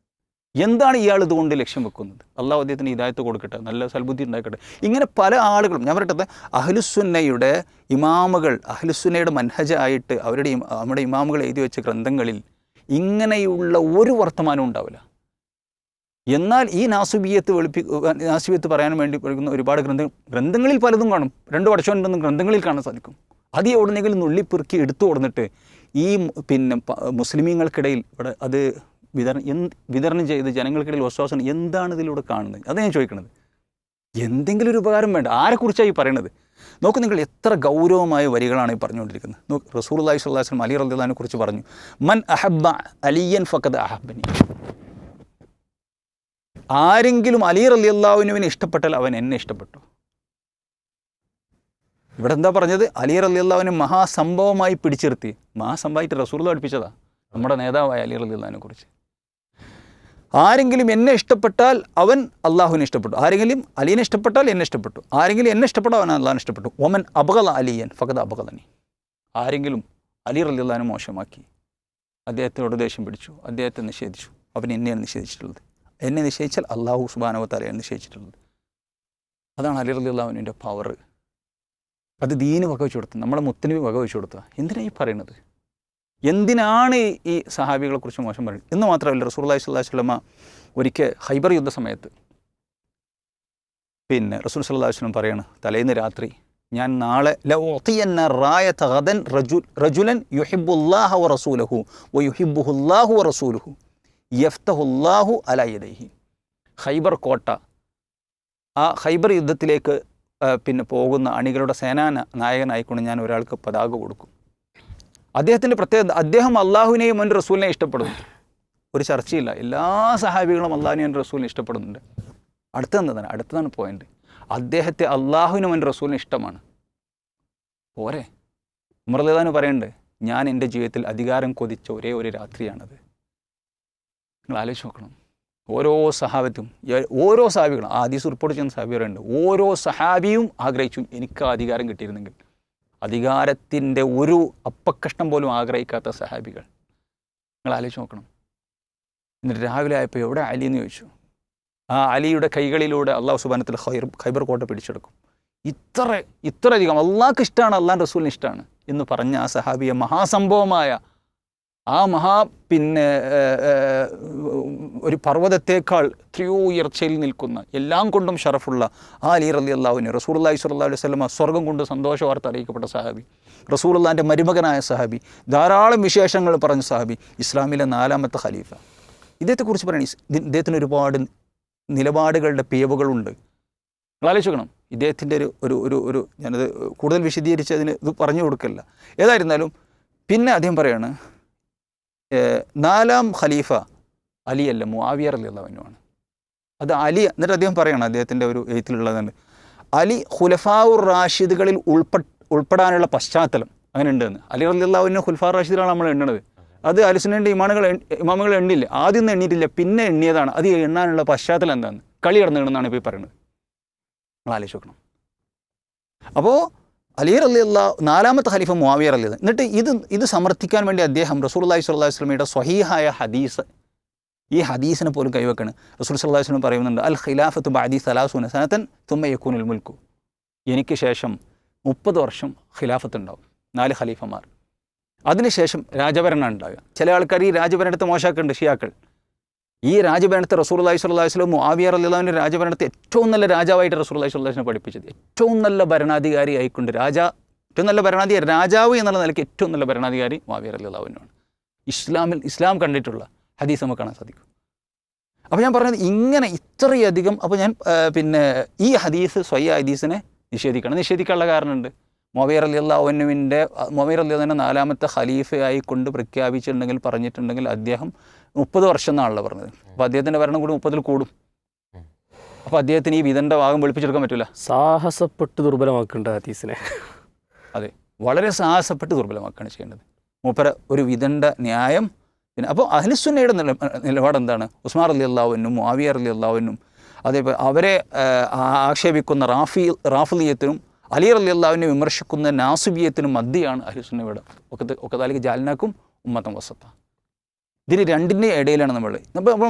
എന്താണ് ഇയാൾ ഇതുകൊണ്ട് ലക്ഷ്യം വെക്കുന്നത്? അള്ളാഹു അദ്ദേഹത്തിന് ഹിദായത്ത് കൊടുക്കട്ടെ, നല്ല സൽബുദ്ധി ഉണ്ടാക്കട്ടെ. ഇങ്ങനെ പല ആളുകളും, ഞാൻ പറയട്ടെ, അഹ്ലുസുന്നയുടെ ഇമാമുകൾ, അഹ്ലുസുന്നയുടെ മൻഹജായിട്ട് നമ്മുടെ ഇമാമുകൾ എഴുതി വെച്ച ഗ്രന്ഥങ്ങളിൽ ഇങ്ങനെയുള്ള ഒരു വർത്തമാനവും ഉണ്ടാവില്ല. എന്നാൽ ഈ നാസുബിയത്ത് പറയാൻ വേണ്ടി പഠിക്കുന്ന ഒരുപാട് ഗ്രന്ഥങ്ങളിൽ പലതും കാണും. 2 വർഷം ഗ്രന്ഥങ്ങളിൽ കാണാൻ സാധിക്കും. അത് എവിടെന്നെങ്കിലും നുള്ളിപ്പെറുക്കി എടുത്തു കൊടുത്തിട്ട് ഈ പിന്നെ മുസ്ലിമീങ്ങൾക്കിടയിൽ ഇവിടെ അത് വിതരണം ചെയ്ത് ജനങ്ങൾക്കിടയിൽ വിശ്വാസം എന്താണ് ഇതിലൂടെ കാണുന്നത്? അത് ഞാൻ ചോദിക്കുന്നത്. എന്തെങ്കിലും ഒരു ഉപകാരം വേണ്ട. ആരെക്കുറിച്ചാണ് ഈ പറയണത്? നോക്കൂ, നിങ്ങൾ എത്ര ഗൗരവമായ വരികളാണ് ഈ പറഞ്ഞുകൊണ്ടിരിക്കുന്നത്. റസൂലുള്ളാഹി സ്വല്ലല്ലാഹു അലൈഹി വസല്ലം അലി റളിയല്ലാഹുവിനെ കുറിച്ച് പറഞ്ഞു, മൻ അഹബ്ബ അലിയൻ ഫഖദ് അഹബ്ബനി. ആരെങ്കിലും അലി റളിയല്ലാഹുവിനെ ഇഷ്ടപ്പെട്ടാൽ അവൻ എന്നെ ഇഷ്ടപ്പെട്ടു. ഇവിടെ എന്താ പറഞ്ഞത്? അലി റളിയല്ലാഹുവിനെ മഹാസംഭവമായി പിടിച്ചിരുത്തി. മഹാസംഭവമായിട്ട് റസൂലുള്ളാഹി പഠിപ്പിച്ചതാണ് നമ്മുടെ നേതാവായ അലി റളിയല്ലാഹുവിനെ കുറിച്ച്. ആരെങ്കിലും എന്നെ ഇഷ്ടപ്പെട്ടാൽ അവൻ അള്ളാഹുവിനെ ഇഷ്ടപ്പെട്ടു. ആരെങ്കിലും അലീനെ ഇഷ്ടപ്പെട്ടാൽ എന്നെ ഇഷ്ടപ്പെട്ടു. ആരെങ്കിലും എന്നെ ഇഷ്ടപ്പെട്ടാൽ അവൻ അള്ളാഹിനെ ഇഷ്ടപ്പെട്ടു. ഒമൻ അബ്ഗള അലിയൻ ഫഖദ് അബ്ഗളനി. ആരെങ്കിലും അലി റളിയല്ലാഹുവിനെ മോശമാക്കി, അദ്ദേഹത്തോട് ദേഷ്യം പിടിച്ചു, അദ്ദേഹത്തെ നിഷേധിച്ചു, അവൻ എന്നെയാണ് നിഷേധിച്ചിട്ടുള്ളത്. എന്നെ നിഷേധിച്ചാൽ അള്ളാഹു സുബ്ഹാനഹു വ തആലയാണ് നിഷേധിച്ചിട്ടുള്ളത്. അതാണ് അലി റളിയല്ലാഹുവിൻ്റെ പവർ. അത് ദീന് വകവെച്ച് കൊടുത്തത്, നമ്മളെ മുത്തനബി വകവെച്ച് കൊടുത്തത്. എന്തിനാണ് ഈ പറയുന്നത്? എന്തിനാണ് ഈ സഹാബികളെക്കുറിച്ച് മോശം പറയുന്നത് എന്ന് മാത്രമല്ല, റസൂലുള്ളാഹി സ്വല്ലല്ലാഹു അലൈഹി വസല്ലം ഒരിക്കൽ ഖൈബർ യുദ്ധ സമയത്ത് പിന്നെ റസൂൽ സ്വല്ലല്ലാഹു അലൈഹി വസല്ലം പറയാണ്, തലേന്ന് രാത്രി ഞാൻ നാളെ ലഉതിയന്ന റായത ഗദൻ റജുലൻ യുഹിബ്ബുല്ലാഹ വ റസൂലഹു വ യുഹിബ്ബുഹുല്ലാഹു വ റസൂലുഹു യഫ്തഹുല്ലാഹു അലാ യദൈഹി. ഖൈബർ കോട്ട, ആ ഖൈബർ യുദ്ധത്തിലേക്ക് പിന്നെ പോകുന്ന അണികളുടെ സേനാ നായകനായിക്കൊണ്ട് ഞാൻ ഒരാൾക്ക് പതാക കൊടുക്കും. അദ്ദേഹത്തിൻ്റെ പ്രത്യേകത, അദ്ദേഹം അള്ളാഹുവിനെയും അവൻ്റെ റസൂലിനെയും ഇഷ്ടപ്പെടുന്നു. ഒരു ചർച്ചയില്ല, എല്ലാ സഹാബികളും അള്ളാഹുവിനെയും റസൂലിനെ ഇഷ്ടപ്പെടുന്നുണ്ട്. അടുത്തതാണ് പോയിന്റ്. അദ്ദേഹത്തെ അള്ളാഹുവിനും അവൻ്റെ റസൂലിനും ഇഷ്ടമാണ്. പോരെ? ഉമർ റളിയല്ലാഹു അൻഹു പറയുന്നുണ്ട്, ഞാൻ എൻ്റെ ജീവിതത്തിൽ അധികാരം കൊതിച്ച ഒരേ ഒരു രാത്രിയാണത്. നിങ്ങൾ ആലോചിച്ച് നോക്കണം. ഓരോ സഹാബികളും ഹദീസ് റിപ്പോർട്ട് ചെയ്യുന്ന സഹാബികളുണ്ട്. ഓരോ സഹാബിയും ആഗ്രഹിച്ചു, എനിക്ക് അധികാരം കിട്ടിയിരുന്നെങ്കിൽ. അധികാരത്തിൻ്റെ ഒരു അപ്പക്കഷ്ണം പോലും ആഗ്രഹിക്കാത്ത സഹാബികൾ. നിങ്ങൾ ആലോചിച്ച് നോക്കണം. എന്നിട്ട് രാവിലെ ആയപ്പോൾ എവിടെ അലി എന്ന് ചോദിച്ചു. ആ അലിയുടെ കൈകളിലൂടെ അള്ളാഹു സുബ്ഹാനഹു വ തആല ഖൈബർ കോട്ട പിടിച്ചെടുക്കും. ഇത്രയധികം അള്ളാഹ്ക്ക് ഇഷ്ടമാണ്, അള്ളാഹ് റസൂലിന് ഇഷ്ടമാണ് എന്ന് പറഞ്ഞ ആ സഹാബിയെ മഹാസംഭവമായ ആ പിന്നെ ഒരു പർവ്വതത്തേക്കാൾ എത്രയോ ഉയർച്ചയിൽ നിൽക്കുന്ന എല്ലാം കൊണ്ടും ഷറഫുള്ള ആ അലി റളിയല്ലാഹുവിനെ റസൂലുള്ളാഹി സ്വല്ലല്ലാഹു അലൈഹി വസല്ലം സ്വർഗ്ഗം കൊണ്ട് സന്തോഷ വാർത്ത അറിയിക്കപ്പെട്ട സഹാബി, റസൂലുള്ളാഹിൻ്റെ മരുമകനായ സഹാബി, ധാരാളം വിശേഷങ്ങൾ പറഞ്ഞ സഹാബി, ഇസ്ലാമിലെ 4ാമത്തെ ഖലീഫ. ഇദ്ദേഹത്തെക്കുറിച്ച് പറയുന്നത് ഇദ്ദേഹത്തിന് ഒരുപാട് നിലപാടുകളുടെ പിഴവുകളുണ്ട്. നിങ്ങൾ ആലോചിക്കണം. ഇദ്ദേഹത്തിൻ്റെ ഒരു ഞാനത് കൂടുതൽ വിശദീകരിച്ച് അതിന് ഇത് പറഞ്ഞു കൊടുക്കല്ല. ഏതായിരുന്നാലും പിന്നെ അദ്ദേഹം പറയാണ് നാലാം ഖലീഫ അലിയല്ല മുആവിയ റളിയല്ലാഹു അൻഹുവാണ്. അത് അലി, എന്നിട്ട് അദ്ദേഹം പറയണം, അദ്ദേഹത്തിൻ്റെ ഒരു എഴുത്തിലുള്ളതുണ്ട്, അലി ഖുലഫാഉർ റാഷിദുകളിൽ ഉൾപ്പെടാനുള്ള പശ്ചാത്തലം അങ്ങനെ ഉണ്ടെന്ന്. അലി റളിയല്ലാഹു അൻഹു ഖുലഫാഉർ റാഷിദുകളാണ് നമ്മൾ എണ്ണുന്നത്. അത് അഹ്ലുസുന്നയുടെ ഇമാമുകൾ എണ്ണില്ല, ആദ്യം ഒന്നും എണ്ണിയിട്ടില്ല, പിന്നെ എണ്ണിയതാണ്. അത് എണ്ണാനുള്ള പശ്ചാത്തലം എന്താണെന്ന് കളി നടന്നിടുന്നാണ് ഇപ്പോൾ ഈ പറയുന്നത്. നിങ്ങൾ ആലോചിച്ച് നോക്കണം. അപ്പോൾ അലി റളിയല്ലാഹു, നാലാമത്തെ ഖലീഫ മുആവിയ റളിയല്ലാഹു. എന്നിട്ട് ഇത് സമർത്ഥിക്കാൻ വേണ്ടി അദ്ദേഹം റസൂലുള്ളാഹി സ്വല്ലല്ലാഹു അലൈഹി വസല്ലമയുടെ സ്വഹീഹായ ഹദീസ്, ഈ ഹദീസിനെ പോലും കൈവെക്കാണ്. റസൂൽ സ്വല്ലല്ലാഹു അലൈഹി വസല്ലം പറയുന്നുണ്ട്, അൽ ഖിലാഫത്തു ബഅദി 30 സനതൻ തുമ്മ യകൂനുൽ മുൽക്കു. എനിക്ക് ശേഷം 30 വർഷം ഖിലാഫത്ത് ഉണ്ടാവും, 4 ഖലീഫമാർ. അതിനുശേഷം രാജഭരണം ഉണ്ടാകുക. ചില ആൾക്കാർ ഈ രാജഭരണത്തെ മോശമാക്കുന്നുണ്ട്, ഷിയാക്കൾ. ഈ രാജഭരണത്തെ റസൂലുള്ളാഹി സ്വല്ലല്ലാഹു അലൈഹി വസല്ലം മുആവിയ റളിയല്ലാഹു അൻഹു രാജഭരണത്തെ ഏറ്റവും നല്ല രാജാവായിട്ട് റസൂലുള്ളാഹി സ്വല്ലല്ലാഹു അലൈഹി വസല്ലം പഠിപ്പിച്ചത്. ഏറ്റവും നല്ല ഭരണാധികാരി ആയിക്കൊണ്ട് ഏറ്റവും നല്ല ഭരണാധികാരി, രാജാവ് എന്നുള്ള നിലയ്ക്ക് ഏറ്റവും നല്ല ഭരണാധികാരി മുആവിയ റളിയല്ലാഹു അൻഹു ആണ്. ഇസ്ലാം കണ്ടിട്ടുള്ള ഹദീസ് നമുക്ക് കാണാൻ സാധിക്കും. അപ്പോൾ ഞാൻ പറഞ്ഞത് ഇങ്ങനെ ഇത്രയധികം. അപ്പോൾ ഞാൻ ഈ ഹദീസ് സ്വയ്യ ഹദീസിനെ നിഷേധിക്കാനുള്ള കാരണമുണ്ട്. മുആവിയ റളിയല്ലാഹു അൻഹുവിൻ്റെ 4ാമത്തെ ഖലീഫയായി കൊണ്ട് പ്രഖ്യാപിച്ചിട്ടുണ്ടെങ്കിൽ, പറഞ്ഞിട്ടുണ്ടെങ്കിൽ അദ്ദേഹം 30 വർഷം എന്നാണല്ലോ പറഞ്ഞത്. അപ്പോൾ അദ്ദേഹത്തിൻ്റെ ഭരണം കൂടി 30-ൽ കൂടും. അപ്പോൾ അദ്ദേഹത്തിന് ഈ വിധൻ്റെ ഭാഗം വെളുപ്പിച്ചെടുക്കാൻ പറ്റില്ല. സാഹസപ്പെട്ട് ദുർബലമാക്കേണ്ട ഹദീസിനെ. അതെ, വളരെ സാഹസപ്പെട്ട് ദുർബലമാക്കുകയാണ് ചെയ്യേണ്ടത്. മൂപ്പര ഒരു വിധൻ്റെ ന്യായം. പിന്നെ അപ്പോൾ അഹ്ലുസുന്നയുടെ നിലപാട് എന്താണ്? ഉസ്മാൻ റളിയല്ലാഹു അൻഹു, മുആവിയ റളിയല്ലാഹു അൻഹു, അതേപോലെ അവരെ ആക്ഷേപിക്കുന്ന റാഫിളിയത്തിനും അലി റളിയല്ലാഹു അൻഹു വിമർശിക്കുന്ന നാസിബിയത്തിനും മധ്യയാണ് അഹ്ലുസുന്നയുടെ ഒക്കതാലിക്ക് ജാലിനാക്കും ഉമ്മത്തൻ വസത്ത. ഇതിന് രണ്ടിൻ്റെയും ഇടയിലാണ് നമ്മൾ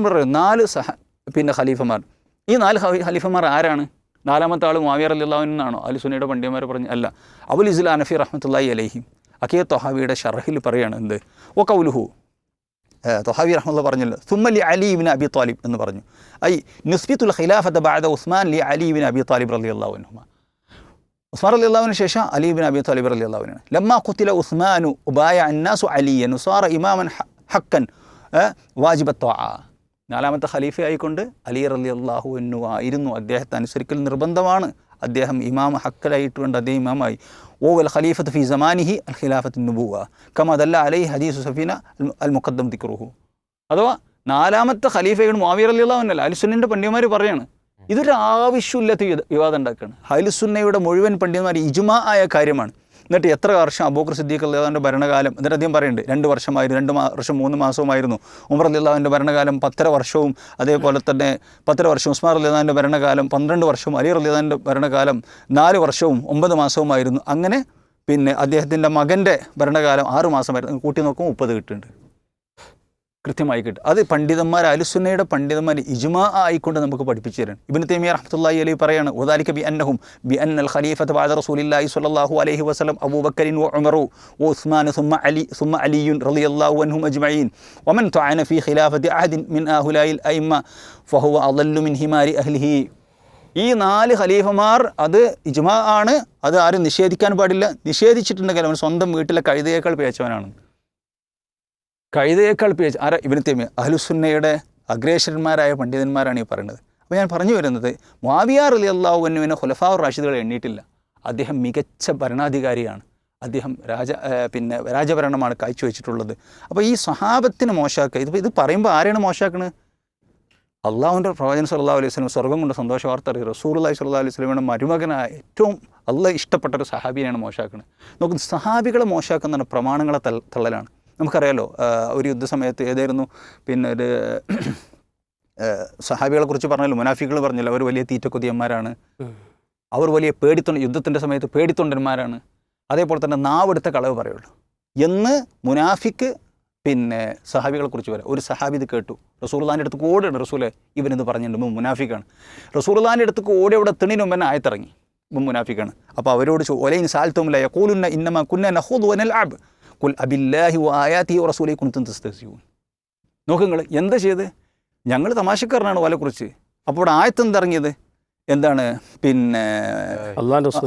പറയും 4 ഖലീഫമാർ. ഈ 4 ഖലീഫമാർ ആരാണ്? 4ാമത്തെ ആൾ മുആവിയ റളിയല്ലാഹു അൻഹു എന്നാണോ അഹ്ലുസുന്നയുടെ പണ്ഡിതന്മാർ പറഞ്ഞു? അല്ല. അബുൽ ഇസ്ലാം ഹനഫി റഹ്മത്തുള്ളാഹി അലൈഹി അഖീദ ത്വഹാവിയുടെ ഷർഹിൽ പറയാണ് എന്ത്? വഖൗലുഹു, ത്വഹാവി റഹ്മത്തുള്ളാഹി പറഞ്ഞല്ലോ, സുമ്മ ലി അലി ഇബ്നു അബി ത്വാലിബ് എന്ന് പറഞ്ഞു. ഐ നിസ്ബിത്തുൽ ഖിലാഫത ബഅദ ഉസ്മാൻ ലി അലി ഇബ്നു അബി ത്വാലിബ് റളിയല്ലാഹു അൻഹു. ഉസ്മാൻ റളിയല്ലാഹു അൻഹു ശേഷം അലി ഇബ്നു അബി ത്വാലിബ് റളിയല്ലാഹു അൻഹു. ലമ്മാ ഖുതില ഉസ്മാനു ഉബായ അന്നാസു അലിയൻ വസാറ ഇമാമൻ ഹക്കൻ വാജിബത്ത് ത്വആ. 4ാമത്തെ ഖലീഫ ആയിക്കൊണ്ട് അലി റളിയല്ലാഹു അൻഹു ആയിരുന്നു. അദ്ദേഹത്തെ അനുസരിക്കൽ നിർബന്ധമാണ്. അദ്ദേഹം ഇമാം ഹക്കലായിട്ടുണ്ട്, അദ്ദേഹം ഇമാമായി. ഓവൽ ഖലീഫത്ത് ഫി സമാനിഹി അൽ ഖിലാഫത്ത് നുബുവ കമാ ദല്ല അലൈഹി ഹദീസു സഫീന അൽ മുഖദ്ദം ദിക്റുഹു. അഥവാ 4ാമത്തെ ഖലീഫയാണ് മുആവിയ റളിയല്ലാഹു അൻഹു. അഹ്ലുസുന്നയുടെ പണ്ഡിതന്മാർ പറയാണ് ഇതൊരു ആവശ്യമില്ലാത്ത വിവാദം ഉണ്ടാക്കുകയാണ്. അഹ്ലുസുന്നയുടെ മുഴുവൻ പണ്ഡിതന്മാർ ഇജ്മാ ആയ കാര്യമാണ്. എന്നിട്ട് എത്ര വർഷം അബൂബക്കർ സിദ്ദീഖ് റളിയല്ലാഹുവിൻ്റെ ഭരണകാലം, എന്നിട്ട് അദ്ദേഹം പറയുന്നുണ്ട് 2 വർഷമായിരുന്നു, 2 വർഷം 3 മാസവുമായിരുന്നു. ഉമർ റളിയല്ലാഹുവിൻ്റെ ഭരണകാലം 10 വർഷവും, അതേപോലെ തന്നെ 10 വർഷം ഉസ്മാൻ റളിയല്ലാഹുവിൻ്റെ ഭരണകാലം 12 വർഷവും, അലി റളിയല്ലാഹുവിൻ്റെ ഭരണകാലം 4 വർഷവും 9 മാസവുമായിരുന്നു. അങ്ങനെ അദ്ദേഹത്തിൻ്റെ മകൻ്റെ ഭരണകാലം 6 മാസമായിരുന്നു. കൂട്ടി നോക്കുമ്പോൾ 30 കിട്ടുന്നുണ്ട്, കൃത്യമായി കിട്ടും. അത് പണ്ഡിതന്മാർ, അഹ്ലുസുന്നയുടെ പണ്ഡിതന്മാർ ഇജ്മാ ആയിക്കൊണ്ട് നമുക്ക് പഠിപ്പിച്ചു തരാൻ. ഇബ്നു തൈമിയ്യ റഹ്മത്തുള്ളാഹി അലൈഹി പറയാണ്, വദാലിക ബിഅന്നഹും ബിഅന്നൽ ഖലീഫത ബഅദ റസൂലില്ലാഹി സ്വല്ലല്ലാഹു അലൈഹി വസല്ലം അബൂബക്കറിൻ വഉമറു വഉസ്മാൻ സുമ്മ അലിയുൻ റളിയല്ലാഹു അൻഹും അജ്മഈൻ വമൻ തഅന ഫീ ഖിലാഫത്തി അഹദിൻ മിൻ അഹ്ലായിൽ അയിമ്മ ഫഹുവ അളല്ലു മിൻ ഹിമാരി അഹ്ലിഹി. ഈ 4 ഖലീഫമാർ അത് ഇജ്മാ ആണ്. അത് ആരും നിഷേധിക്കാൻ പാടില്ല. നിഷേധിച്ചിട്ടുണ്ടെങ്കിൽ അവൻ സ്വന്തം വീട്ടിലെ കഴുതയേക്കാൾ പേച്ചവനാണ്. കഴുതയേക്കാൾ പേച്ച് ആരാ? ഇബ്നു തൈമിയ്യ. അഹ്ലുസുന്നയുടെ അഗ്രേസരന്മാരായ പണ്ഡിതന്മാരാണ് ഈ പറയുന്നത്. അപ്പോൾ ഞാൻ പറഞ്ഞു വരുന്നത്, മുആവിയ റളിയല്ലാഹു അൻഹുവിനെ ഖുലഫാഉർ റാഷിദുകൾ എണ്ണിയിട്ടില്ല. അദ്ദേഹം മികച്ച ഭരണാധികാരിയാണ്. അദ്ദേഹം രാജഭരണമാണ് കാഴ്ചവെച്ചിട്ടുള്ളത്. അപ്പോൾ ഈ സ്വഹാബത്തിന് മോശമാക്കുക, ഇത് പറയുമ്പോൾ ആരെയാണ് മോശമാക്കുന്നത്? അള്ളാഹുവിൻ്റെ പ്രവാചകൻ സല്ലല്ലാഹു അലൈഹി വസല്ലം സ്വർഗ്ഗം കൊണ്ട് സന്തോഷ വാർത്ത അറിയും. റസൂലുള്ളാഹി സ്വല്ലല്ലാഹു അലൈഹി വസല്ലമയുടെ മരുമകനായ ഏറ്റവും അള്ളാഹ് ഇഷ്ടപ്പെട്ട ഒരു സഹാബിനെയാണ് മോശമാക്കുന്നത്. നോക്കുന്നു, സഹാബികളെ മോശമാക്കുന്ന പ്രമാണങ്ങളെ തള്ളലാണ്. നമുക്കറിയാലോ, ഒരു യുദ്ധസമയത്ത് ഏതായിരുന്നു ഒരു സഹാബികളെ കുറിച്ച് പറഞ്ഞല്ലോ, മുനാഫിക്കുകൾ പറഞ്ഞല്ലോ, അവർ വലിയ തീറ്റക്കൊതിയന്മാരാണ്, അവർ വലിയ യുദ്ധത്തിൻ്റെ സമയത്ത് പേടിത്തൊണ്ടന്മാരാണ്, അതേപോലെ തന്നെ നാവെടുത്ത കളവ് പറയുള്ളൂ എന്ന് മുനാഫിക്ക് സഹാബികളെ കുറിച്ച് പറയാം. ഒരു സഹാബി ഇത് കേട്ടു, റസൂലുള്ളാഹിൻ്റെ അടുത്ത് ഓടിയാണ്, റസൂലെ ഇവനെന്ന് പറഞ്ഞിട്ടുണ്ട്, മുനാഫിക്കാണ്. റസൂലുള്ളാഹിൻ്റെ അടുത്ത് ഓടി അവിടെ എത്തുന്നതിന് മുമ്പ് തന്നെ ആയത്തിറങ്ങി, മുനാഫിക്കാണ്. അപ്പോൾ അവരോട് ഒലൈൻ സാൽത്തുമില്ല യഖൂലുന്ന ഇന്നമാ കുന്ന നഖൂദു വനൽഅബ് ഖുൽ അബില്ലാഹി വആയാതിഹി വറസൂലിഹി കുൻതും തസ്തഹ്സിഊൻ. നോക്ക് നിങ്ങൾ എന്താ ചെയ്ത്, ഞങ്ങൾ തമാശക്കാരനാണ് ഓലെക്കുറിച്ച്. അപ്പോൾ ആയത്ത് എന്തിറങ്ങിയത് എന്താണ്?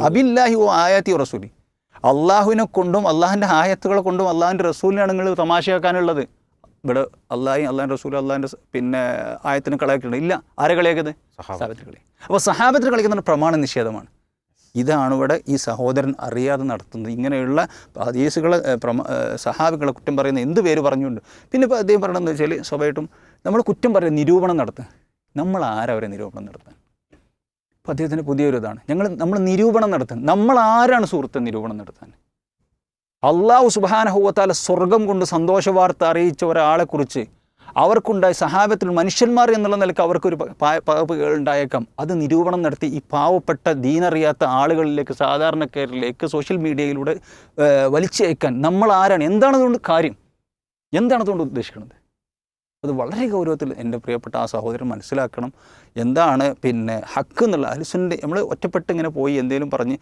അബില്ലാഹി വആയാതിഹി വറസൂലി, അള്ളാഹുവിനെ കൊണ്ടും അള്ളാഹിൻ്റെ ആയത്തുകളെ കൊണ്ടും അള്ളാഹിൻ്റെ റസൂലിനാണ് നിങ്ങൾ തമാശയാക്കാനുള്ളത്. ഇവിടെ അള്ളാഹിൻ്റെ റസൂൽ അള്ളാഹിൻ്റെ ആയത്തിന് കളിയാക്കിയിട്ടുണ്ട്. ഇല്ല, ആരെ കളിയാക്കിയത്? സഹാബത്തിന് കളി. അപ്പോൾ സഹാബത്തിന് കളിക്കുന്ന പ്രമാണ നിഷേധമാണ്. ഇതാണ് ഇവിടെ ഈ സഹോദരൻ അറിയാതെ നടത്തുന്നത്. ഇങ്ങനെയുള്ള ഹദീസുകളെ സഹാബികളെ കുറ്റം പറയുന്ന എന്ത് പേര് പറഞ്ഞുകൊണ്ട് പിന്നെ ഇപ്പോൾ അദ്ദേഹം പറയണമെന്ന് വെച്ചാൽ സ്വാഭാവികമായിട്ടും നമ്മൾ കുറ്റം പറയുന്ന നിരൂപണം നടത്തുക. നമ്മൾ ആരവരെ നിരൂപണം നടത്താൻ? അപ്പോൾ അദ്ദേഹത്തിൻ്റെ പുതിയൊരു ഇതാണ്, നമ്മൾ നിരൂപണം നടത്താൻ നമ്മൾ ആരാണ് സുഹൃത്തെ നിരൂപണം നടത്താൻ? അള്ളാഹു സുബ്ഹാനഹു വ തആല സ്വർഗം കൊണ്ട് സന്തോഷ വാർത്ത അറിയിച്ച ഒരാളെക്കുറിച്ച് അവർക്കുണ്ടായ സഹാബത്തിൽ മനുഷ്യന്മാർ എന്നുള്ള നിലയ്ക്ക് അവർക്കൊരു പകപ്പുകൾ ഉണ്ടായേക്കാം. അത് നിരൂപണം നടത്തി ഈ പാവപ്പെട്ട ദീനറിയാത്ത ആളുകളിലേക്ക്, സാധാരണക്കാരിലേക്ക് സോഷ്യൽ മീഡിയയിലൂടെ വലിച്ചയക്കാൻ നമ്മൾ ആരാണ്? എന്താണതുകൊണ്ട് കാര്യം? എന്താണതുകൊണ്ട് ഉദ്ദേശിക്കുന്നത്? അത് വളരെ ഗൗരവത്തിൽ എൻ്റെ പ്രിയപ്പെട്ട ആ സഹോദരൻ മനസ്സിലാക്കണം. എന്താണ് പിന്നെ ഹക്ക് എന്നുള്ള അഹ്ലുസുന്നത്ത്. നമ്മൾ ഒറ്റപ്പെട്ട് ഇങ്ങനെ പോയി എന്തെങ്കിലും പറഞ്ഞ്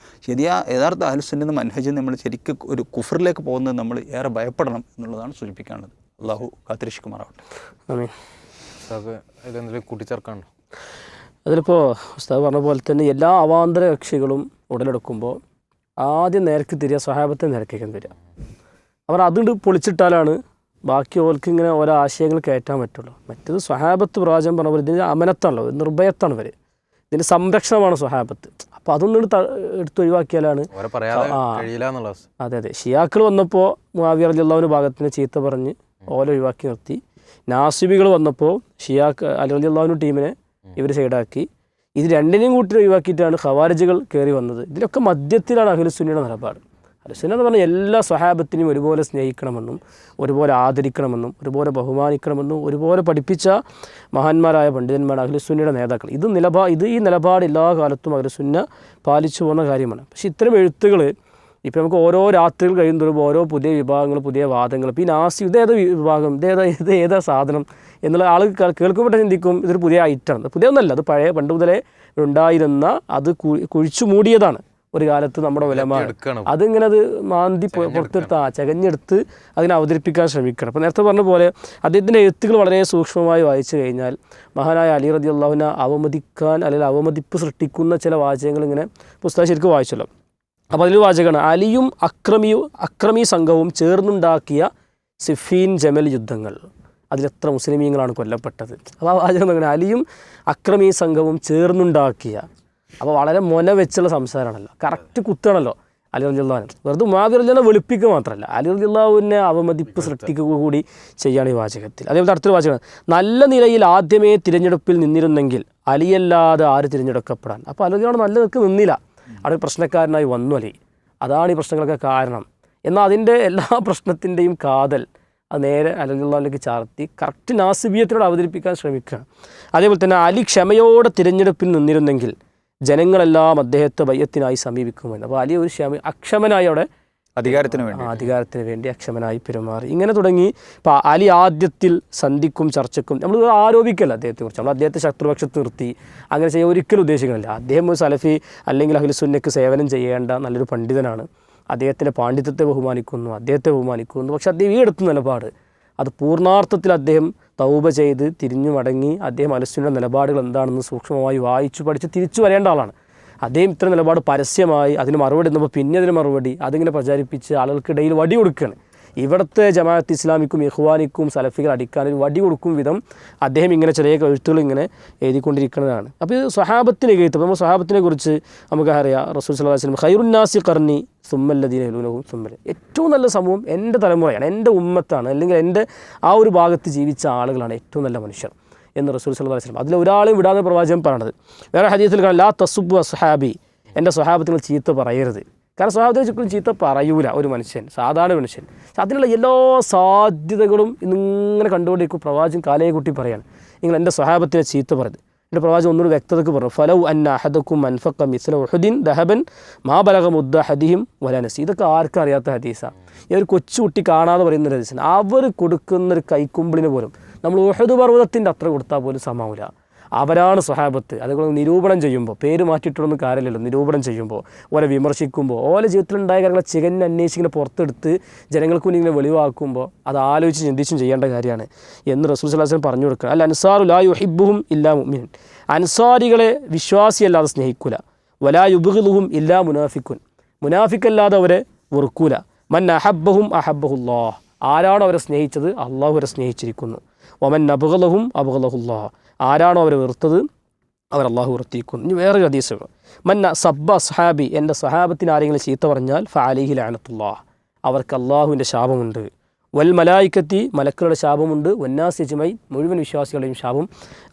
യഥാർത്ഥ അഹ്ലുസുന്നത്ത് മൻഹജ് നമ്മൾ ശരിക്കും ഒരു കുഫറിലേക്ക് പോകുന്നത് നമ്മൾ ഏറെ ഭയപ്പെടണം എന്നുള്ളതാണ് സൂചിപ്പിക്കാനുള്ളത്. അള്ളാഹു കാത്തിരക്ഷിക്കുമാറാവട്ടെ. ആമീൻ. ഇതെന്തെങ്കിലും കൂട്ടിച്ചേർക്കാണോ? അതിലിപ്പോൾ ഉസ്താദ് പറഞ്ഞ പോലെ തന്നെ എല്ലാ അവാന്തര കക്ഷികളും ഉടലെടുക്കുമ്പോൾ ആദ്യം നേരക്ക് തിരിയുക, സ്വഹാബത്തെ നേരക്കേക്കാൻ തരിക. അവർ അതുകൊണ്ട് പൊളിച്ചിട്ടാലാണ് ബാക്കി ഓർക്ക് ഇങ്ങനെ ഓരോ ആശയങ്ങൾ കയറ്റാൻ പറ്റുള്ളൂ. മറ്റേത് സ്വഹാബത്ത് പ്രവാചകൻ പറഞ്ഞ പോലെ ഇതിൻ്റെ അമനത്താണല്ലോ, നിർഭയത്താണ് ഇവർ, ഇതിൻ്റെ സംരക്ഷണമാണ് സ്വഹാബത്ത്. അപ്പോൾ അതൊന്നും എടുത്ത് ഒഴിവാക്കിയാലാണ്. അതെ അതെ, ഷിയാക്കൾ വന്നപ്പോൾ മുആവിയ റളിയല്ലാഹുവിൻ്റെ ഭാഗത്തിന് ചീത്ത പറഞ്ഞ് ഓല ഒഴിവാക്കി നിർത്തി. നാസിബികൾ വന്നപ്പോൾ അലി റളിയല്ലാഹുവിൻ്റെ ടീമിനെ ഇവർ സൈഡാക്കി. ഇത് രണ്ടിനെയും കൂട്ടി ഒഴിവാക്കിയിട്ടാണ് ഖവാരിജുകൾ കയറി വന്നത്. ഇതിലൊക്കെ മധ്യത്തിലാണ് അഹ്ലുസുന്നയുടെ നിലപാട്. അഹ്ലുസുന്ന എന്ന് പറഞ്ഞാൽ എല്ലാ സ്വഹാബത്തിനെയും ഒരുപോലെ സ്നേഹിക്കണമെന്നും ഒരുപോലെ ആദരിക്കണമെന്നും ഒരുപോലെ ബഹുമാനിക്കണമെന്നും ഒരുപോലെ പഠിപ്പിച്ച മഹാന്മാരായ പണ്ഡിതന്മാരാണ് അഹ്ലുസുന്നയുടെ നേതാക്കൾ. ഈ നിലപാട് എല്ലാ കാലത്തും അഹ്ലുസുന്ന പാലിച്ചു പോകുന്ന കാര്യമാണ്. പക്ഷേ ഇത്തരം എഴുത്തുകൾ ഇപ്പോൾ നമുക്ക് ഓരോ രാത്രികൾ കഴിയുന്നതോറും ഓരോ പുതിയ വിഭാഗങ്ങൾ, പുതിയ വാദങ്ങൾ. ഇപ്പോൾ ഈ ഇതേതാ വിഭാഗം, ഏതാ സാധനം എന്നുള്ള ആൾ കേൾക്കുമ്പോൾ ചിന്തിക്കും ഇതൊരു പുതിയ ഐറ്റമാണ്. പുതിയൊന്നല്ല, അത് പഴയ പണ്ട് മുതലേ ഉണ്ടായിരുന്ന, അത് കുഴിച്ചു മൂടിയതാണ് ഒരു കാലത്ത് നമ്മുടെ ഉലമാ. അതിങ്ങനെ അത് മാന്തി പുറത്തെടുത്ത് ചകഞ്ഞെടുത്ത് അതിനെ അവതരിപ്പിക്കാൻ ശ്രമിക്കണം. അപ്പോൾ നേരത്തെ പറഞ്ഞ പോലെ അദ്ദേഹത്തിൻ്റെ എഴുത്തുകൾ വളരെ സൂക്ഷ്മമായി വായിച്ചു കഴിഞ്ഞാൽ മഹാനായ അലി റളിയല്ലാഹുവിനെ അവമതിക്കാൻ അല്ലെങ്കിൽ അവമതിപ്പ് സൃഷ്ടിക്കുന്ന ചില വാചകങ്ങൾ ഇങ്ങനെ പുസ്തകം ശരിക്കും വായിച്ചല്ലോ. അപ്പോൾ അതിൽ വാചകമാണ് അലിയും അക്രമി സംഘവും ചേർന്നുണ്ടാക്കിയ സിഫീൻ ജമൽ യുദ്ധങ്ങൾ, അതിലെത്ര മുസ്ലിമീങ്ങളാണ് കൊല്ലപ്പെട്ടത്. അപ്പോൾ ആ വാചകം അങ്ങനെ അലിയും അക്രമി സംഘവും ചേർന്നുണ്ടാക്കിയ. അപ്പോൾ വളരെ മൊന വെച്ചുള്ള സംസാരമാണല്ലോ, കറക്റ്റ് കുത്താണല്ലോ അലി റളിയല്ലാഹു. വെറുതെ മുആവിയ റളിയല്ലാഹു വെളുപ്പിക്കുക മാത്രമല്ല, അലി റളിയല്ലാഹുവിനെ അവമതിപ്പ് സൃഷ്ടിക്കുക കൂടി ചെയ്യുകയാണ് ഈ വാചകത്തിൽ. അതേപോലെ അടുത്തൊരു വാചകമാണ് നല്ല നിലയിൽ ആദ്യമേ തിരഞ്ഞെടുപ്പിൽ നിന്നിരുന്നെങ്കിൽ അലിയല്ലാതെ ആര് തിരഞ്ഞെടുക്കപ്പെടാൻ. അപ്പോൾ അലി റളിയല്ലാഹു നല്ല നിൽക്ക് നിന്നില്ല, അവിടെ പ്രശ്നക്കാരനായി വന്നു അലി. അതാണ് ഈ പ്രശ്നങ്ങളൊക്കെ കാരണം. എന്നാൽ അതിൻ്റെ എല്ലാ പ്രശ്നത്തിൻ്റെയും കാതൽ അത് നേരെ അലി റളിയല്ലാഹുവിലേക്ക് ചാർത്തി കറക്റ്റ് നാസിബിയത്തിനോട് അവതരിപ്പിക്കാൻ ശ്രമിക്കുക. അതേപോലെ തന്നെ അലി ക്ഷമയോടെ തിരഞ്ഞെടുപ്പിൽ നിന്നിരുന്നെങ്കിൽ ജനങ്ങളെല്ലാം അദ്ദേഹത്തെ ബയ്യത്തിനായി സമീപിക്കുമെന്ന്. അപ്പോൾ അലി ഒരു അക്ഷമനായി അവിടെ അധികാരത്തിന് വേണ്ടി അക്ഷമനായി പെരുമാറി. ഇങ്ങനെ തുടങ്ങി. ഇപ്പോൾ അലി ആദ്യത്തിൽ സന്ധിക്കും ചർച്ചക്കും നമ്മൾ ആരോപിക്കല്ല അദ്ദേഹത്തെക്കുറിച്ച്, നമ്മൾ അദ്ദേഹത്തെ ശത്രുപക്ഷത്ത് നിർത്തി അങ്ങനെ ചെയ്യാൻ ഒരിക്കലും ഉദ്ദേശിക്കുന്നില്ല. അദ്ദേഹം ഒരു സലഫി അല്ലെങ്കിൽ അഹ്ലുസുന്നക്ക് സേവനം ചെയ്യേണ്ട നല്ലൊരു പണ്ഡിതനാണ്. അദ്ദേഹത്തിൻ്റെ പാണ്ഡിത്യത്തെ ബഹുമാനിക്കുന്നു, അദ്ദേഹത്തെ ബഹുമാനിക്കുന്നു. പക്ഷെ അദ്ദേഹം ഈ എടുത്ത നിലപാട് അത് പൂർണ്ണാർത്ഥത്തിൽ അദ്ദേഹം തൗബ ചെയ്ത് തിരിഞ്ഞു മടങ്ങി അദ്ദേഹം അഹ്ലുസുന്നയുടെ നിലപാടുകൾ എന്താണെന്ന് സൂക്ഷ്മമായി വായിച്ചു പഠിച്ച് തിരിച്ചു വരേണ്ട ആളാണ്. അദ്ദേഹം ഇത്ര നിലപാട് പരസ്യമായി അതിന് മറുപടി എന്നപ്പോൾ പിന്നെ അതിന് മറുപടി അതിങ്ങനെ പ്രചരിപ്പിച്ച് ആളുകൾക്കിടയിൽ വടി കൊടുക്കുകയാണ്. ഇവിടുത്തെ ജമാഅത്ത് ഇസ്ലാമിക്കും ഇഖ്വാനിക്കും സലഫികൾ അടിക്കാൻ ഒരു വടി കൊടുക്കും വിധം അദ്ദേഹം ഇങ്ങനെ ചെറിയ എഴുത്തുകൾ ഇങ്ങനെ എഴുതിക്കൊണ്ടിരിക്കുന്നതാണ്. അപ്പോൾ ഇത് സ്വഹാബത്തിനെ എഴുത്തും നമ്മൾ സ്വഹാബത്തിനെ കുറിച്ച് നമുക്ക് അറിയാം. റസൂൽ സല്ലല്ലാഹു അലൈഹി വസല്ലം ഖൈറുന്നാസി ഖർനി സുമ്മല്ലദീന യലൂനഹും സുമ്മൽ, ഏറ്റവും നല്ല സമൂഹം എൻ്റെ തലമുറയാണ്, എൻ്റെ ഉമ്മത്താണ്, അല്ലെങ്കിൽ എൻ്റെ ആ ഒരു ഭാഗത്ത് ജീവിച്ച ആളുകളാണ് ഏറ്റവും നല്ല മനുഷ്യർ എന്ന് റസൂൽ സല്ലല്ലാഹു അലൈഹി വസല്ലം. അതിൽ ഒരാളെയും വിടാതെ പ്രവാചകൻ പറയണത്. വേറെ ഹദീസിൽ കാണാം ലാ തസുബ്ബു അസ്ഹാബി, എൻ്റെ സ്വഹാബത്തിൽ ചീത്ത പറയരുത്. കാരണം സ്വഹാബത്തെ ചുറ്റും ചീത്ത പറയൂല ഒരു മനുഷ്യൻ, സാധാരണ മനുഷ്യൻ. അതിനുള്ള എല്ലാ സാധ്യതകളും ഇന്നിങ്ങനെ കണ്ടുകൊണ്ടിരിക്കും. പ്രവാചകൻ കാലയെ കൂട്ടി പറയാണ് നിങ്ങൾ എൻ്റെ സ്വഹാബത്തിനെ ചീത്ത പറയത്. എൻ്റെ പ്രവാചകൻ ഒന്നൊരു വ്യക്തതക്ക് പറഞ്ഞു ഫലൗ അന്ന അഹദക്കും അൻഫഖ മിസ്ല ഉഹുദിൻ ദഹബൻ മാ ബലഗ മുദ്ദ ഹദിഹിം വലാ നസി. ഇതൊക്കെ ആർക്കും അറിയാത്ത ഹദീസാണ്. ഈ ഒരു കൊച്ചുകുട്ടി കാണാതെ പറയുന്ന ഒരു ഹദീസാണ്. അവർ കൊടുക്കുന്നൊരു കൈക്കുമ്പിളിന് പോലും നമ്മൾ ഉഹദ് പർവ്വതത്തിൻ്റെ അത്ര കൊടുത്താൽ പോലും സമാവില്ല. അവരാണ് സ്വഹാബത്ത്. അതുകൊണ്ട് നിരൂപണം ചെയ്യുമ്പോൾ പേര് മാറ്റിയിട്ടൊന്നും കാര്യമില്ലല്ലോ. നിരൂപണം ചെയ്യുമ്പോൾ ഓലെ വിമർശിക്കുമ്പോൾ ഓലെ ജീവിതത്തിലുണ്ടായ കാര്യങ്ങളെ ചികഞ്ഞ് അന്വേഷിക്കുന്ന പുറത്തെടുത്ത് ജനങ്ങൾക്ക് മുന്നിൽ ഇങ്ങനെ വെളിവാക്കുമ്പോൾ അത് ആലോചിച്ച് ചിന്തിച്ചും ചെയ്യേണ്ട കാര്യമാണ് എന്ന് റസൂൽ സല്ലല്ലാഹു അലൈഹി വസല്ലം പറഞ്ഞു കൊടുക്കുക. അല്ല അൻസാറു ലാ യുഹിബ്ബുഹും ഇല്ലാ മുഅ്മിൻ, അൻസാരികളെ വിശ്വാസിയല്ലാതെ സ്നേഹിക്കൂല. വലാ യുബ്ഗിദുഹും ഇല്ലാ മുനാഫിക്കുൻ, മുനാഫിക്കല്ലാതെ അവരെ വെറുക്കൂല. മൻ അഹബ്ബഹും അഹബ്ബഹുല്ലാഹ്, ആരാണോ അവരെ സ്നേഹിച്ചത് അള്ളാഹു അവരെ സ്നേഹിച്ചിരിക്കുന്നു. വമൻ അബ്ഗളഹും അബ്ഗളഹുല്ലാഹ്, ആരാണോ അവരെ വെറുത്തത് അവർ അള്ളാഹു ഉറത്തിരിക്കുന്നു. ഇനി വേറൊരു ഹദീസ്, മന്ന സബ്ബ അസ്ഹാബി, എൻ്റെ സ്വഹാബത്തിന് ആരെങ്കിലും ചീത്ത പറഞ്ഞാൽ ഫഅലൈഹി ലഅനത്തുല്ലാഹ്, അവർക്ക് അള്ളാഹുവിൻ്റെ ശാപമുണ്ട്. വൽ മലായിക്കത്തി, മലക്കുകളുടെ ശാപമുണ്ട്. വന്നാസ് അജ്മഈൻ, മുഴുവൻ വിശ്വാസികളുടെയും ശാപം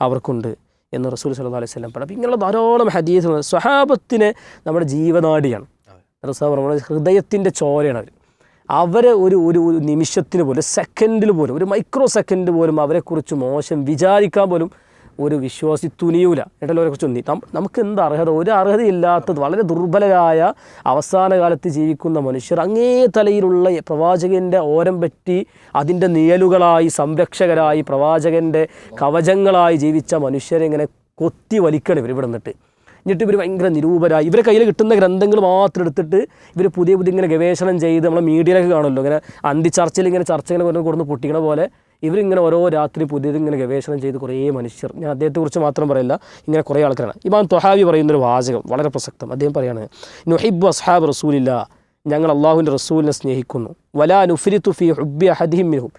അവർക്കുണ്ട് എന്ന് റസൂൽ സല്ലല്ലാഹു അലൈഹി വസല്ലം പറഞ്ഞു. അപ്പോൾ ഇങ്ങനെയുള്ള ധാരാളം ഹദീസ്. സ്വഹാബത്തിനെ നമ്മുടെ ജീവനാടിയാണ്, നമ്മുടെ ഹൃദയത്തിൻ്റെ ചോരയാണ് അവരെ ഒരു നിമിഷത്തിന് പോലും, സെക്കൻഡിൽ പോലും, ഒരു മൈക്രോ സെക്കൻഡ് പോലും അവരെക്കുറിച്ച് മോശം വിചാരിക്കാൻ പോലും ഒരു വിശ്വാസി തുനിയൂല. എന്നിട്ടല്ലോ അവരെക്കുറിച്ച് നമുക്ക് എന്ത് അർഹത, ഒരു അർഹതയില്ലാത്തത്, വളരെ ദുർബലരായ അവസാന കാലത്ത് ജീവിക്കുന്ന മനുഷ്യർ, അങ്ങേ തലയിലുള്ള പ്രവാചകൻ്റെ ഓരം പറ്റി അതിൻ്റെ നിഴലുകളായി, സംരക്ഷകരായി, പ്രവാചകൻ്റെ കവചങ്ങളായി ജീവിച്ച മനുഷ്യരെ ഇങ്ങനെ കൊത്തി വലിക്കണം ഇവർ ഇവിടെ നിന്നിട്ട്. എന്നിട്ട് ഇവർ ഭയങ്കര നിരൂപരായി, ഇവരെ കയ്യിൽ കിട്ടുന്ന ഗ്രന്ഥങ്ങൾ മാത്രം എടുത്തിട്ട് ഇവർ പുതിയ ഇങ്ങനെ ഗവേഷണം ചെയ്ത്, നമ്മളെ മീഡിയയിലൊക്കെ കാണുമല്ലോ ഇങ്ങനെ ചർച്ചയിൽ ഇങ്ങനെ ചർച്ചകൾ കൊടുന്ന് പൊട്ടിക്കണ പോലെ ഇവരിങ്ങനെ ഓരോ രാത്രി പുതിയതിങ്ങനെ ഗവേഷണം ചെയ്ത് കുറേ മനുഷ്യർ, ഞാൻ അദ്ദേഹത്തെക്കുറിച്ച് മാത്രം പറയില്ല, ഇങ്ങനെ കുറേ ആൾക്കാരാണ്. ഇമാം ത്വഹാവി പറയുന്നൊരു വാചകം വളരെ പ്രസക്തം. അദ്ദേഹം പറയാണ്, നുഹിബ്ബു അസ്ഹാബ് റസൂലില്ലാ, ഞങ്ങൾ അള്ളാഹുവിൻ്റെ റസൂലിനെ സ്നേഹിക്കുന്നു. വലാ നുഫ്രിതു ഫീ ഹുബ്ബി അഹദിഹിം മിൻഹും,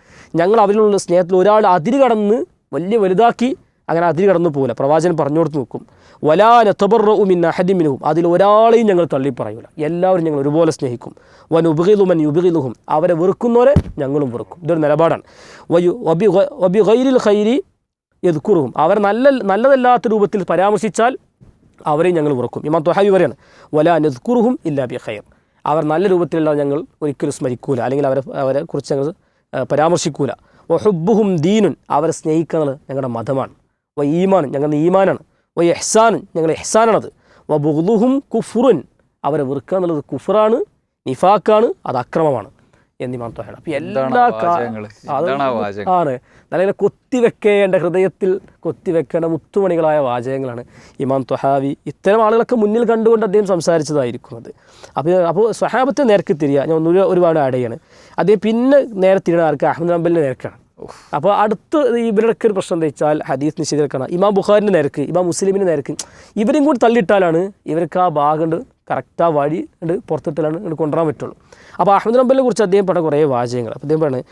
ഞങ്ങൾ അവരിലുള്ള സ്നേഹത്തിൽ ഒരാൾ അതിര് കടന്ന് വലുതാക്കി അങ്ങനെ അതിര് കടന്നു പോകില്ല, പ്രവാചകൻ പറഞ്ഞു കൊടുത്ത് നോക്കും. വലാ നതബറഉ മിൻ അഹദിൻ മിൻഹും, അതിൽ ഒരാളെയും ഞങ്ങൾ തള്ളി പറയൂല, എല്ലാവരും ഞങ്ങൾ ഒരുപോലെ സ്നേഹിക്കും. വനുബ്ഗിദു മൻ യുബ്ഗിദുഹും, അവരെ വെറുക്കുന്നവരെ ഞങ്ങളും വെറുക്കും. ഇതൊരു നിലപാടാണ്. വബി ഗൈരിൽ ഖൈരി യദ്കുറുഹും, അവർ നല്ലതല്ലാത്ത രൂപത്തിൽ പരാമർശിച്ചാൽ അവരെയും ഞങ്ങൾ വെറുക്കും. ഇമാം ത്വഹാവി പറയാണ്, വലാ നദ്കുറുഹും ഇല്ലാ ബി ഖൈർ, അവർ നല്ല രൂപത്തിലുള്ള ഞങ്ങൾ ഒരിക്കലും സ്മരിക്കൂല, അല്ലെങ്കിൽ അവരെ കുറിച്ച് ഞങ്ങൾ പരാമർശിക്കൂല. വഹുബ്ബുഹും ദീനുൻ, അവരെ സ്നേഹിക്കുന്നത് ഞങ്ങളുടെ മതമാണ്. ഈമാൻ, ഞങ്ങളുടെ ഈമാനാണ്. ഇഹ്സാൻ, ഞങ്ങളുടെ ഇഹ്സാനാണത്. ബുഗ്ദുഹും കുഫ്റുൻ, അവരെ വെറുക്കുക എന്നുള്ളത് കുഫറാണ്, നിഫാക്കാണ്, അത് അക്രമമാണ് എന്നിമാം ത്വഹാവി. അപ്പോൾ എല്ലാ ആണ് നല്ല കൊത്തിവെക്കേണ്ട, ഹൃദയത്തിൽ കൊത്തിവെക്കേണ്ട മുത്തുമണികളായ വാചകങ്ങളാണ് ഇമാം ത്വഹാവി ഇത്തരം ആളുകളൊക്കെ മുന്നിൽ കണ്ടുകൊണ്ട് അദ്ദേഹം സംസാരിച്ചതായിരിക്കുന്നത്. അപ്പോൾ സ്വഹാബത്തെ നേർക്ക് തിരിയുക, ഞാൻ ഒരുപാട് ആഡ് ചെയ്യാണ്. അദ്ദേഹം പിന്നെ നേരെ തിരിയണ ആർക്ക്, അഹ്മദ് ഹംബലിൻ്റെ നേർക്കാണ്. അപ്പോൾ അടുത്ത് ഇവരുടെയൊക്കെ ഒരു പ്രശ്നം എന്താ വെച്ചാൽ ഹദീസ് നിഷേധിക്കണം. ഇമാം ബുഖാരിൻ്റെ നേർക്ക്, ഇമാം മുസ്ലിമിൻ്റെ നേർക്ക് ഇവരും കൂടി തള്ളിയിട്ടാലാണ് ഇവർക്ക് ആ ഭാഗം കറക്റ്റ് ആ വഴി പുറത്തിട്ടാലാണ് കൊണ്ടുവരാൻ പറ്റുള്ളൂ. അപ്പോൾ അഹ്മദ് ഹംബലിനെ കുറിച്ച് അദ്ദേഹം പറഞ്ഞ കുറേ വാചകങ്ങൾ. അപ്പോൾ അദ്ദേഹം പറഞ്ഞത്,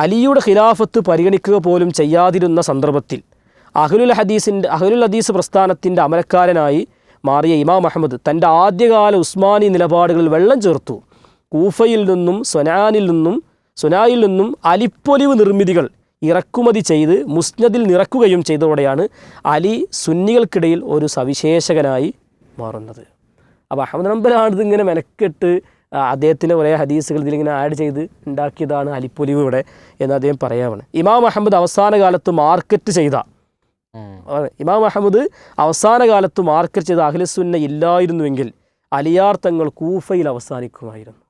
അലിയുടെ ഖിലാഫത്ത് പരിഗണിക്കുക പോലും ചെയ്യാതിരുന്ന സന്ദർഭത്തിൽ അഹ്ലുൽ ഹദീസ് പ്രസ്ഥാനത്തിൻ്റെ അമരക്കാരനായി മാറിയ ഇമാം അഹ്മദ് തൻ്റെ ആദ്യകാല ഉസ്മാനി നിലപാടുകളിൽ വെള്ളം ചേർത്തു. കൂഫയിൽ നിന്നും സുനായിൽ നിന്നും അലിപ്പൊലിവ് നിർമ്മിതികൾ ഇറക്കുമതി ചെയ്ത് മുസ്നദിൽ നിറക്കുകയും ചെയ്തതോടെയാണ് അലി സുന്നികൾക്കിടയിൽ ഒരു സവിശേഷകനായി മാറുന്നത്. അപ്പോൾ അഹ്മദ് ഹംബലാണ് ഇതിങ്ങനെ മെനക്കെട്ട് അദ്ദേഹത്തിൻ്റെ കുറേ ഹദീസുകൾ ഇതിലിങ്ങനെ ആഡ് ചെയ്ത് ഉണ്ടാക്കിയതാണ് അലിപ്പൊലിവ് ഇവിടെ എന്ന് അദ്ദേഹം പറയാമാണ്. ഇമാം അഹമ്മദ് അവസാന കാലത്ത് മാർക്കറ്റ് ചെയ്ത അഹ്ലുസുന്ന ഇല്ലായിരുന്നുവെങ്കിൽ അലിയാർ തങ്ങൾ കൂഫയിൽ അവസാനിക്കുമായിരുന്നു.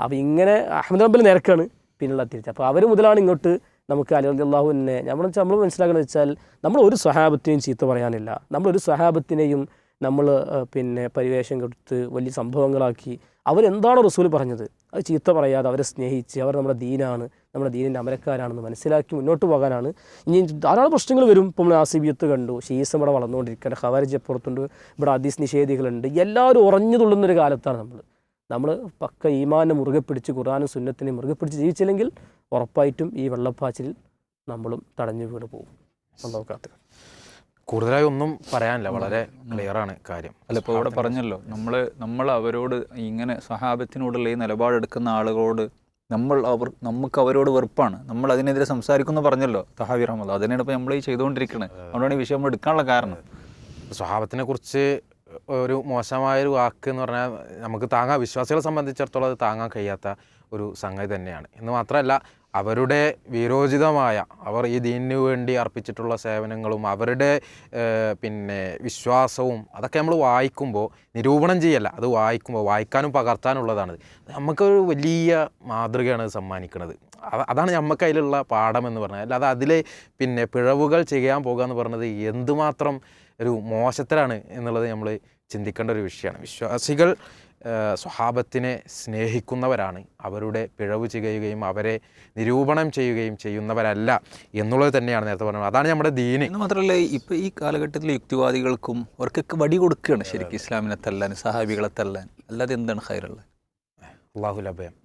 അപ്പോൾ ഇങ്ങനെ അഹ്മദ് ഹംബൽ നിരക്കാണ് പിന്നുള്ള തിരിച്ച്. അപ്പോൾ അവർ മുതലാണ് ഇങ്ങോട്ട് നമുക്ക് അലി റളിയല്ലാഹുവിനെ നമ്മൾ മനസ്സിലാക്കുന്നത് വെച്ചാൽ, നമ്മൾ ഒരു സ്വഹാബത്തിനെയും ചീത്ത പറയാനില്ല, നമ്മളൊരു സ്വഹാബത്തിനെയും നമ്മൾ പരിവേഷം കൊടുത്ത് വലിയ സംഭവങ്ങളാക്കി അവരെന്താണോ റസൂൽ പറഞ്ഞത് അത് ചീത്ത പറയാതെ അവരെ സ്നേഹിച്ച് അവർ നമ്മുടെ ദീനാണ്, നമ്മുടെ ദീനിൻ്റെ അമരക്കാരാണെന്ന് മനസ്സിലാക്കി മുന്നോട്ട് പോകാനാണ്. ഇനി ധാരാളം പ്രശ്നങ്ങൾ വരും. ഇപ്പോൾ നമ്മൾ ആസിബിയത്ത് കണ്ടു, ഷീസം ഇവിടെ വളർന്നുകൊണ്ടിരിക്കുകയാണ്, ഖവാരിജ് അപ്പുറത്തുണ്ട്, ഇവിടെ ഹദീസ് നിഷേധികളുണ്ട്, എല്ലാവരും ഉറഞ്ഞു തുള്ളുന്നൊരു കാലത്താണ് നമ്മൾ പക്ക ഈമാനെ മുറുകെ പിടിച്ച് ഖുർആനും സുന്നത്തിനെ മുറുകെ പിടിച്ച് ജീവിച്ചില്ലെങ്കിൽ ഉറപ്പായിട്ടും ഈ വെള്ളപ്പാച്ചിൽ നമ്മളും തടഞ്ഞു വീണ് പോകും. നോക്കാത്ത കൂടുതലായി ഒന്നും പറയാനില്ല, വളരെ ക്ലിയറാണ് കാര്യം. അല്ല, ഇപ്പോൾ ഇവിടെ പറഞ്ഞല്ലോ, നമ്മൾ അവരോട് ഇങ്ങനെ സ്വഹാബത്തിനോടുള്ള ഈ നിലപാടെടുക്കുന്ന ആളുകളോട് നമുക്ക് അവരോട് വെറുപ്പാണ്, നമ്മൾ അതിനെതിരെ സംസാരിക്കുന്നു പറഞ്ഞല്ലോ തഹാവി റഹ്മത്തുള്ളാഹി. അതിനാണ് ഇപ്പോൾ നമ്മൾ ഈ ചെയ്തുകൊണ്ടിരിക്കുന്നത്. അതുകൊണ്ടാണ് ഈ വിഷയം നമ്മൾ എടുക്കാനുള്ള കാരണം. സ്വഹാബത്തിനെ കുറിച്ച് ഒരു മോശമായൊരു വാക്ക് എന്ന് പറഞ്ഞാൽ നമുക്ക് വിശ്വാസികളെ സംബന്ധിച്ചിടത്തോളം അത് താങ്ങാൻ കഴിയാത്ത ഒരു സംഗതി തന്നെയാണ്. എന്ന് മാത്രമല്ല, അവരുടെ വീരോചിതമായ അവർ ഈ ദീനിനു വേണ്ടി അർപ്പിച്ചിട്ടുള്ള സേവനങ്ങളും അവരുടെ വിശ്വാസവും അതൊക്കെ നമ്മൾ വായിക്കുമ്പോൾ, നിരൂപണം ചെയ്യല്ല, അത് വായിക്കാനും പകർത്താനുള്ളതാണ്. നമുക്കൊരു വലിയ മാതൃകയാണ് സമ്മാനിക്കുന്നത്. അതാണ് നമുക്ക് അതിലുള്ള പാഠം എന്ന് പറഞ്ഞാൽ. അല്ലാതെ അതിൽ പിഴവുകൾ ചെയ്യാൻ പോകുക എന്ന് പറഞ്ഞത് എന്തുമാത്രം ഒരു മോശത്തിലാണ് എന്നുള്ളത് നമ്മൾ ചിന്തിക്കേണ്ട ഒരു വിഷയമാണ്. വിശ്വാസികൾ സ്വഹാബത്തിനെ സ്നേഹിക്കുന്നവരാണ്, അവരുടെ പിഴവ് ചെയ്യുകയും അവരെ നിരൂപണം ചെയ്യുകയും ചെയ്യുന്നവരല്ല എന്നുള്ളത് തന്നെയാണ് നേരത്തെ പറഞ്ഞത്. അതാണ് നമ്മുടെ ദീന്. എന്ന് മാത്രമല്ല, ഇപ്പോൾ ഈ കാലഘട്ടത്തിൽ യുക്തിവാദികൾക്കും അവർക്കൊക്കെ വടി കൊടുക്കുകയാണ് ശരിക്കും ഇസ്ലാമിനെ തല്ലാൻ, സഹാബികളെ തല്ലാൻ. അല്ലാതെ എന്താണ് ഖൈറുള്ളത്? അല്ലാഹുൽ അഭയം.